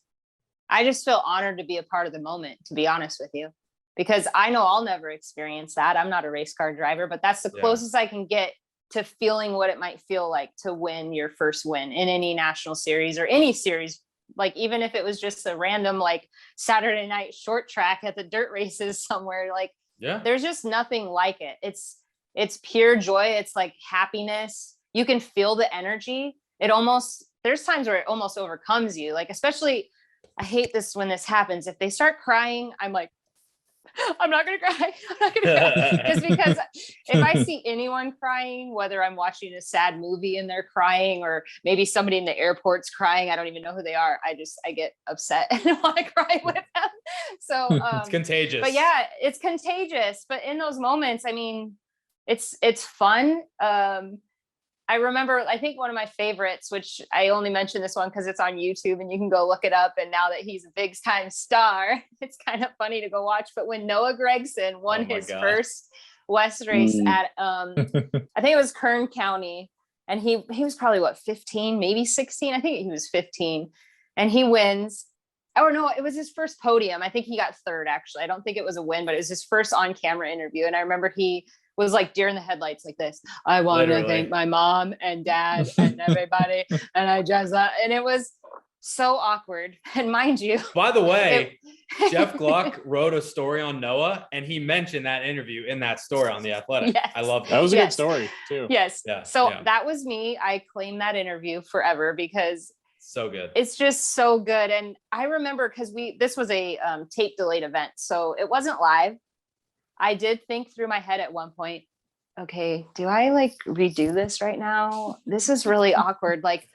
I just feel honored to be a part of the moment, to be honest with you, because I know I'll never experience that. I'm not a race car driver, but that's the closest I can get to feeling what it might feel like to win your first win in any national series or any series. Like, even if it was just a random, like, Saturday night short track at the dirt races somewhere, like, there's just nothing like it. It's pure joy. It's like happiness. You can feel the energy. It almost there's times where it almost overcomes you. Like, especially, I hate this when this happens. If they start crying, I'm like, I'm not gonna cry. I'm not gonna cry. Just because if I see anyone crying, whether I'm watching a sad movie and they're crying, or maybe somebody in the airport's crying, I don't even know who they are. I get upset and want to cry with them. So it's contagious. But yeah, it's contagious. But in those moments, I mean, it's fun. I remember, I think one of my favorites, which I only mention this one because it's on YouTube and you can go look it up. And now that he's a big time star, it's kind of funny to go watch. But when Noah Gragson won his first West race at, I think it was Kern County, and he was probably 15, maybe 16. I think he was 15, and he wins. Oh no, it was his first podium. I think he got third, actually. I don't think it was a win, but it was his first on-camera interview. And I remember he was like deer in the headlights like this. I want to thank my mom and dad and everybody. And I just, and it was so awkward. And mind you, by the way, Jeff Gluck wrote a story on Noah, and he mentioned that interview in that story on The Athletic. Yes. I love that. That was a good story too. Yes. Yeah. So that was me. I claim that interview forever because so good. It's just so good. And I remember because this was a tape delayed event, so it wasn't live. I did think through my head at one point, okay, do I like redo this right now? This is really awkward. Like,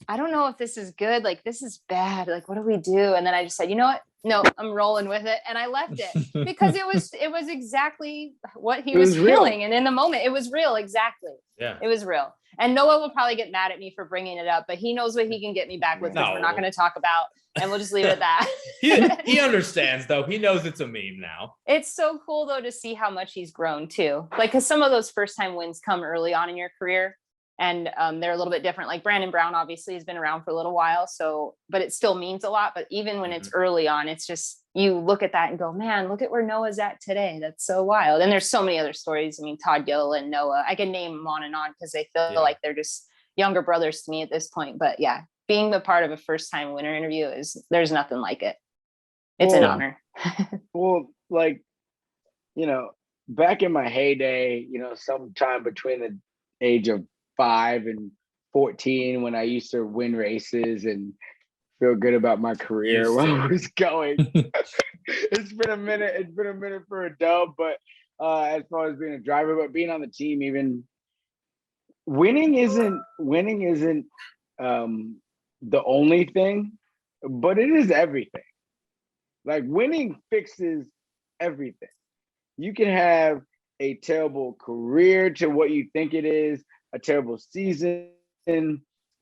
I don't know if this is good. Like, this is bad. Like, what do we do? And then I just said, you know what? No, I'm rolling with it. And I left it because it was exactly what he was feeling. And in the moment, it was real. Exactly. Yeah. It was real. And Noah will probably get mad at me for bringing it up, but he knows what he can get me back with, which we're not going to talk about. And we'll just leave it at that. he understands, though. He knows it's a meme now. It's so cool, though, to see how much he's grown, too. Like, because some of those first-time wins come early on in your career, and they're a little bit different. Like, Brandon Brown, obviously, has been around for a little while, but it still means a lot. But even when it's early on, it's just, you look at that and go, man, look at where Noah's at today. That's so wild. And there's so many other stories. I mean, Todd Gill and Noah, I can name them on and on because they feel like they're just younger brothers to me at this point. But yeah, being the part of a first-time winner interview there's nothing like it. It's an honor. Well, like, back in my heyday, sometime between the age of 5 and 14, when I used to win races and feel good about my career where I was going. It's been a minute for a dub, but as far as being a driver, but being on the team, even winning isn't the only thing, but it is everything. Like, winning fixes everything. You can have a terrible career to what you think it is, a terrible season,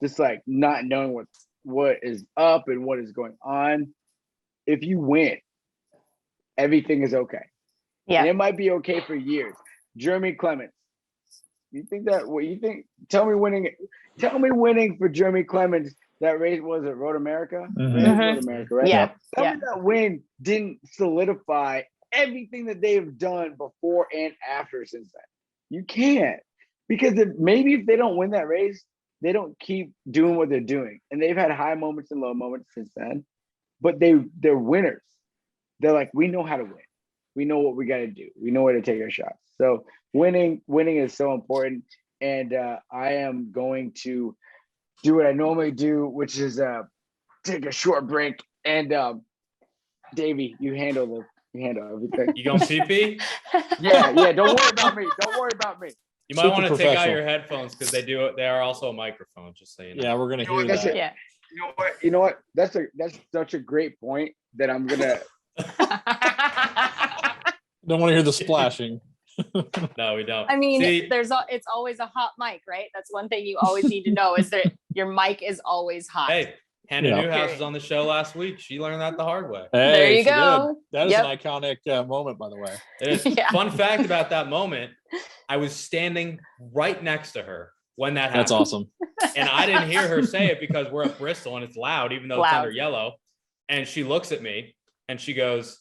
just like not knowing what is up and what is going on. If you win, everything is okay. Yeah. And it might be okay for years. Jeremy Clements. You think that what you think? Tell me winning for Jeremy Clements. That race was at Road America. Road America, right? Yeah. Tell me that win didn't solidify everything that they have done before and after since then. You can't. Because if they don't win that race, they don't keep doing what they're doing. And they've had high moments and low moments since then. But they're winners. They're like, we know how to win. We know what we got to do. We know where to take our shots. So winning is so important. And I am going to do what I normally do, which is take a short break. And Davey, you handle everything. You going pee-pee? Yeah. Don't worry about me. You might want to take out your headphones because they are also a microphone, just so you know. Yeah, we're gonna hear that. Yeah. You know what? That's such a great point that I'm gonna Don't want to hear the splashing. No, we don't. I mean, it's always a hot mic, right? That's one thing you always need to know is that your mic is always hot. Hey, Hannah Newhouse was on the show last week. She learned that the hard way. Hey, there you go. That is an iconic moment, by the way. It is. Fun fact about that moment, I was standing right next to her when that happened. That's awesome. And I didn't hear her say it because we're at Bristol and it's loud, even though it's under yellow. And she looks at me and she goes,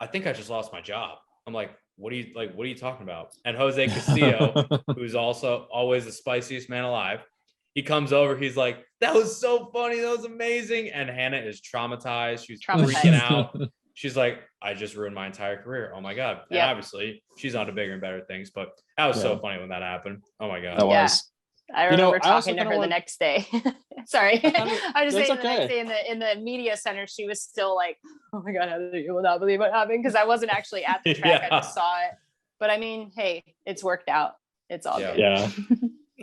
I think I just lost my job. I'm like, what are you talking about? And Jose Castillo, who's also always the spiciest man alive, he comes over, he's like, that was so funny, that was amazing. And Hannah is traumatized. She's freaking out. She's like, I just ruined my entire career. Oh my God. And obviously she's on to bigger and better things, but that was so funny when that happened. Oh my God. That was. I remember talking to her the next day. Sorry. I was just saying okay. the next day in the media center, she was still like, oh my God, Heather, you will not believe what happened. Because I wasn't actually at the track. I just saw it. But I mean, hey, it's worked out. It's all good. Yeah.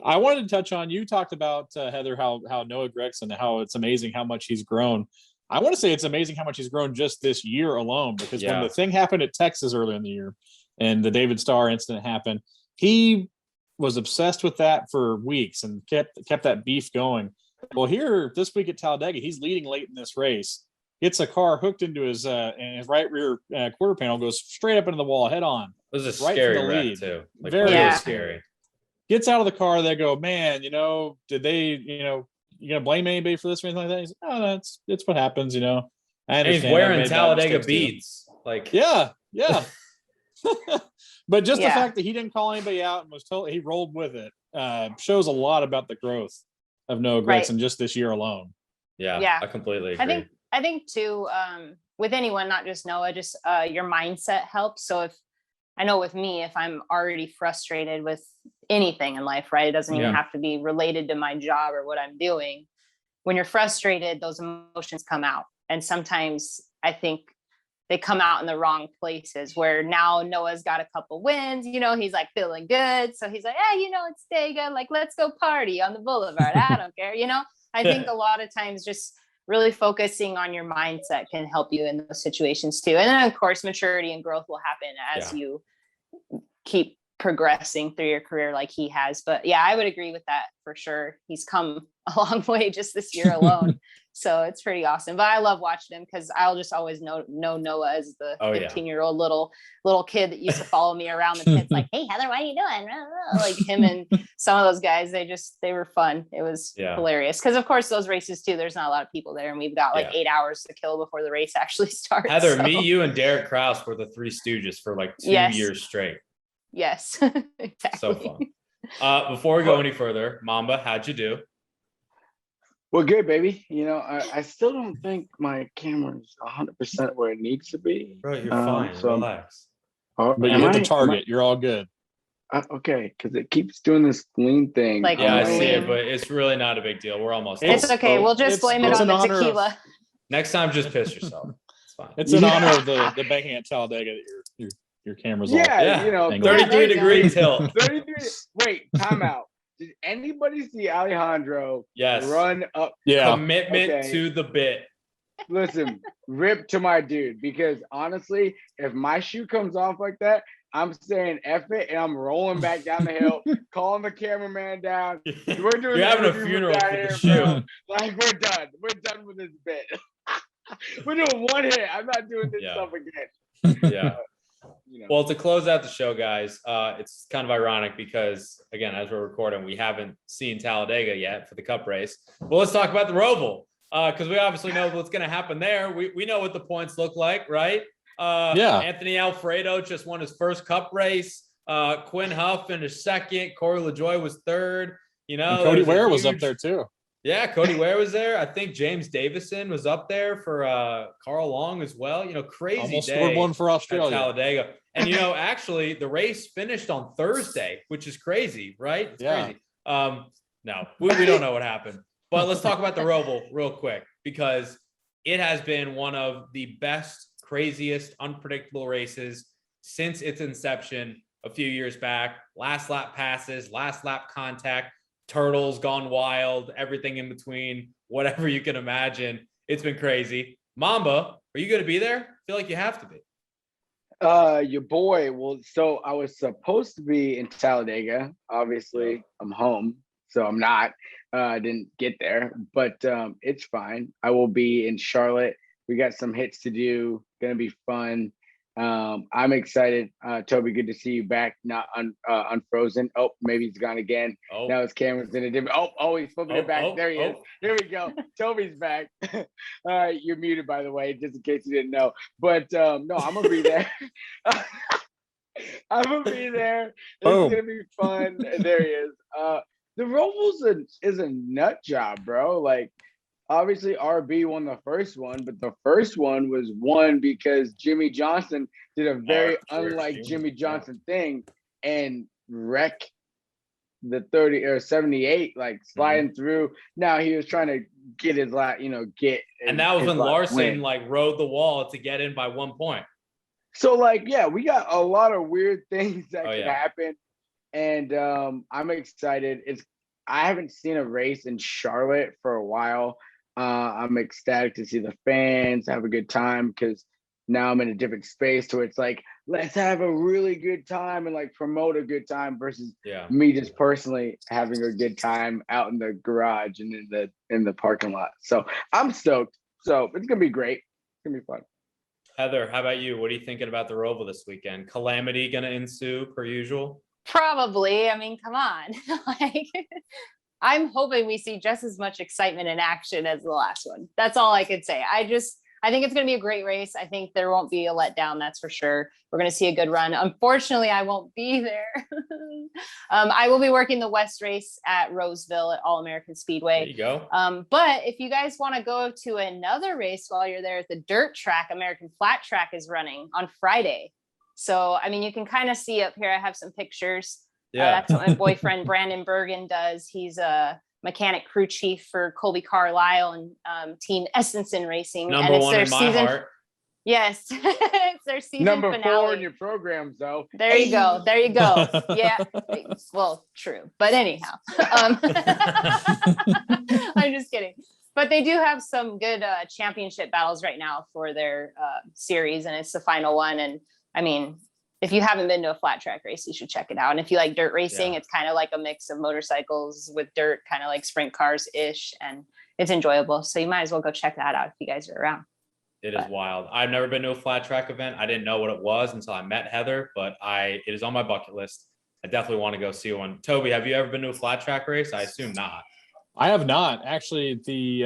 I wanted to touch on, you talked about, Heather, how Noah Gragson, how it's amazing how much he's grown. I want to say it's amazing how much he's grown just this year alone, because when the thing happened at Texas earlier in the year and the David Starr incident happened, he was obsessed with that for weeks and kept that beef going. Well, here this week at Talladega, he's leading late in this race, gets a car hooked into his right rear quarter panel, goes straight up into the wall head on. It was a right scary from the wreck lead. too. Like, Very scary. Gets out of the car, they go, man, did they, you gonna blame anybody for this or anything like that? He's like, oh, no, it's what happens, I understand. And he's wearing Talladega beads. Like, yeah. But just the fact that he didn't call anybody out and was told, he rolled with it, shows a lot about the growth of Noah Gragson just this year alone. Yeah, I completely agree. I think too, with anyone, not just Noah, just your mindset helps. So I know with me, if I'm already frustrated with anything in life, right? It doesn't even have to be related to my job or what I'm doing. When you're frustrated, those emotions come out. And sometimes I think they come out in the wrong places, where now Noah's got a couple wins, he's like feeling good. So he's like, hey, it's Dega, like, let's go party on the boulevard. I don't care. I think a lot of times just really focusing on your mindset can help you in those situations too. And then of course, maturity and growth will happen as you keep progressing through your career like he has. But yeah, I would agree with that for sure. He's come a long way just this year alone. So it's pretty awesome. But I love watching him because I'll just always know Noah as the 15-year-old little kid that used to follow me around the pits like, hey, Heather, what are you doing? Like him and some of those guys, they were fun. It was hilarious. Because of course those races too, there's not a lot of people there and we've got like 8 hours to kill before the race actually starts. Heather, me, you, and Derek Krause were the Three Stooges for like 2 years straight. Yes, exactly. So fun. Before we go any further, Mamba, how'd you do? Well, good, baby. I still don't think my camera's 100% where it needs to be. Bro, you're fine. So relax. But you hit the target. You're all good. Okay, because it keeps doing this lean thing. Like, I see it, but it's really not a big deal. We're almost. It's okay. We'll just blame it on the tequila. Next time, just piss yourself. It's fine. It's in honor of the banking at Talladega that your camera's all. 33 degree tilt. 33. Wait, time out. Did anybody see Alejandro run up? Commitment to the bit. Listen, rip to my dude, because honestly, if my shoe comes off like that, I'm saying F it and I'm rolling back down the hill, calling the cameraman down. We're doing You're having a funeral for the shoe. Like, we're done. We're done with this bit. We're doing one hit. I'm not doing this stuff again. Yeah. Well, to close out the show, guys, it's kind of ironic because, again, as we're recording, we haven't seen Talladega yet for the Cup race. Well, let's talk about the Roval, because we obviously know what's going to happen there. We know what the points look like, right? Anthony Alfredo just won his first Cup race. Quinn Huff finished second. Corey LaJoie was third. And Cody Ware was up there too. Yeah, Cody Ware was there. I think James Davison was up there for Carl Long as well. Crazy almost day. Scored one for Australia. Talladega. And, actually, the race finished on Thursday, which is crazy, right? It's crazy. No, we don't know what happened. But let's talk about the Roval real quick, because it has been one of the best, craziest, unpredictable races since its inception a few years back. Last lap passes, last lap contact, turtles gone wild, everything in between, whatever you can imagine. It's been crazy. Mamba, are you going to be there? I feel like you have to be. Your boy. Well, so I was supposed to be in Talladega. Obviously, I'm home, so I'm not. I didn't get there, but it's fine. I will be in Charlotte. We got some hits to do. Gonna be fun. I'm excited. Toby, good to see you back. Not unfrozen. Oh, maybe he's gone again. Now his camera's in a different. He's flipping it back. There he is. There we go. Toby's back. All right, you're muted, by the way, just in case you didn't know. But no, I'm gonna be there. I'm gonna be there. It's gonna be fun. There he is. The Roval is a nut job, bro. Like, obviously, RB won the first one, but the first one was won because Jimmy Johnson did a very unlike Jimmy Johnson thing and wreck the 30 or 78, like sliding through. Now he was trying to get his and that was when Larson win. like rode the wall to get in by 1 point. So like, yeah, we got a lot of weird things that could happen. And I'm excited. I haven't seen a race in Charlotte for a while. I'm ecstatic to see the fans have a good time, because now I'm in a different space to where it's like, let's have a really good time and like promote a good time versus me just personally having a good time out in the garage and in the parking lot. So I'm stoked. So it's gonna be great. It's gonna be fun. Heather, how about you? What are you thinking about the Roval this weekend? Calamity gonna ensue per usual? Probably. I mean, come on. Like, I'm hoping we see just as much excitement and action as the last one. That's all I could say. I think it's going to be a great race. I think there won't be a letdown. That's for sure. We're going to see a good run. Unfortunately, I won't be there. I will be working the West race at Roseville at All American Speedway. There you go. But if you guys want to go to another race while you're there at the dirt track, American Flat Track is running on Friday. So, I mean, you can kind of see up here, I have some pictures. That's what my boyfriend, Brandon Bergen, does. He's a mechanic crew chief for Colby Carlisle and Team Essenson Racing. Number one in my heart. Yes. It's their season Number finale. 4 in your programs, though. There you go. There you go. Yeah. Well, true. But anyhow, I'm just kidding. But they do have some good championship battles right now for their series, and it's the final one. And I mean, if you haven't been to a flat track race, you should check it out. And if you like dirt racing, it's kind of like a mix of motorcycles with dirt, kind of like sprint cars ish, and it's enjoyable. So you might as well go check that out if you guys are around. It is wild. I've never been to a flat track event. I didn't know what it was until I met Heather, but it is on my bucket list. I definitely want to go see one. Toby, have you ever been to a flat track race? I assume not. I have not. Actually, the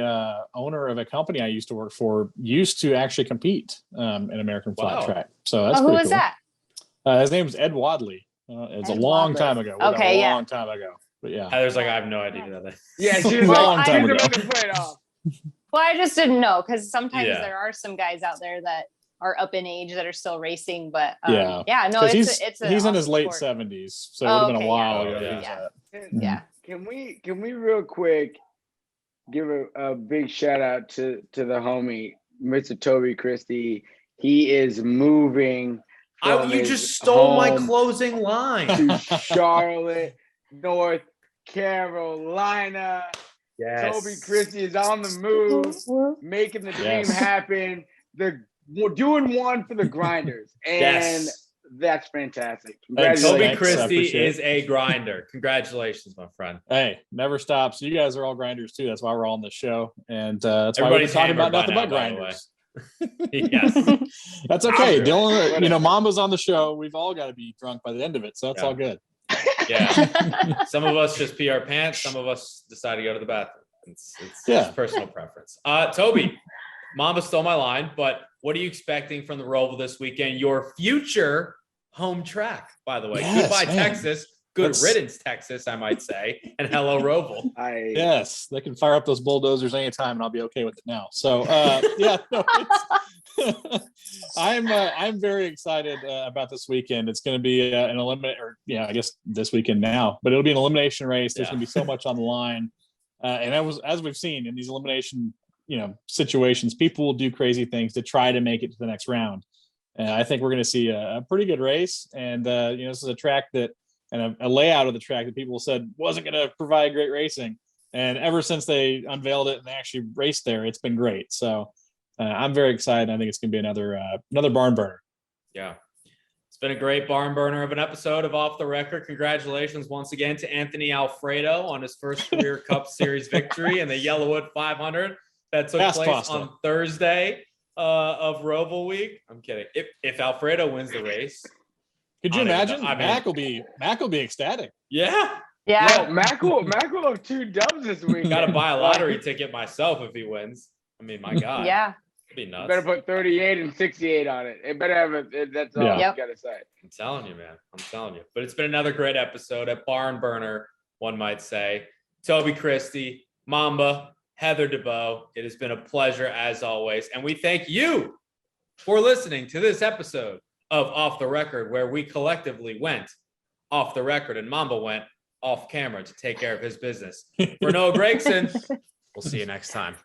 owner of a company I used to work for used to actually compete in American Flat Track. So that's pretty who was cool. that? His name is Ed Wadley. It's a long time ago. Okay, long time ago. But yeah. Heather's like, I have no idea who that is. Yeah, she was long time ago. Well, I just didn't know, because sometimes there are some guys out there that are up in age that are still racing, but no, he's in his late 70s, so it would have been a while ago. Can we real quick give a big shout out to the homie, Mr. Toby Christie. He is moving. You just stole my closing line. To Charlotte, North Carolina. Yes. Toby Christie is on the move, making the dream happen. We're doing one for the grinders, and that's fantastic. Toby Christie is a grinder. Congratulations, my friend. Hey, never stops. You guys are all grinders too. That's why we're all on the show, and that's why we're talking about nothing but grinders. Yes, that's okay. Dylan, Mamba's on the show. We've all got to be drunk by the end of it, so that's all good. Yeah, some of us just pee our pants. Some of us decide to go to the bathroom. It's just personal preference. Toby, Mamba stole my line, but what are you expecting from the Roval this weekend? Your future home track, by the way. Goodbye, man. Texas. Good riddance, Texas, I might say. And hello, Roval. Yes, they can fire up those bulldozers anytime, and I'll be okay with it now. So, I'm very excited about this weekend. It's going to be an I guess this weekend now, but it'll be an elimination race. There's going to be so much on the line, and as we've seen in these elimination, situations, people will do crazy things to try to make it to the next round. And I think we're going to see a pretty good race. And this is a track that. And a layout of the track that people said wasn't going to provide great racing. And ever since they unveiled it and they actually raced there, it's been great. So I'm very excited. I think it's going to be another barn burner. Yeah. It's been a great barn burner of an episode of Off the Record. Congratulations once again to Anthony Alfredo on his first career Cup Series victory in the Yellowwood 500 that took place on Thursday of Roval week. I'm kidding. If Alfredo wins the race, could you imagine? Mac will be ecstatic. Yeah. Well, Mac will have 2 dubs this week. Got to buy a lottery ticket myself if he wins. I mean, my God. Yeah. It'd be nuts. You better put 38 and 68 on it. It better have that's all you gotta say. I'm telling you, man. I'm telling you. But it's been another great episode, a barn burner, one might say. Toby Christie, Mamba, Heather DeBeaux. It has been a pleasure as always. And we thank you for listening to this episode of Off the Record, where we collectively went off the record and Mamba went off camera to take care of his business. For Noah Gregson, we'll see you next time.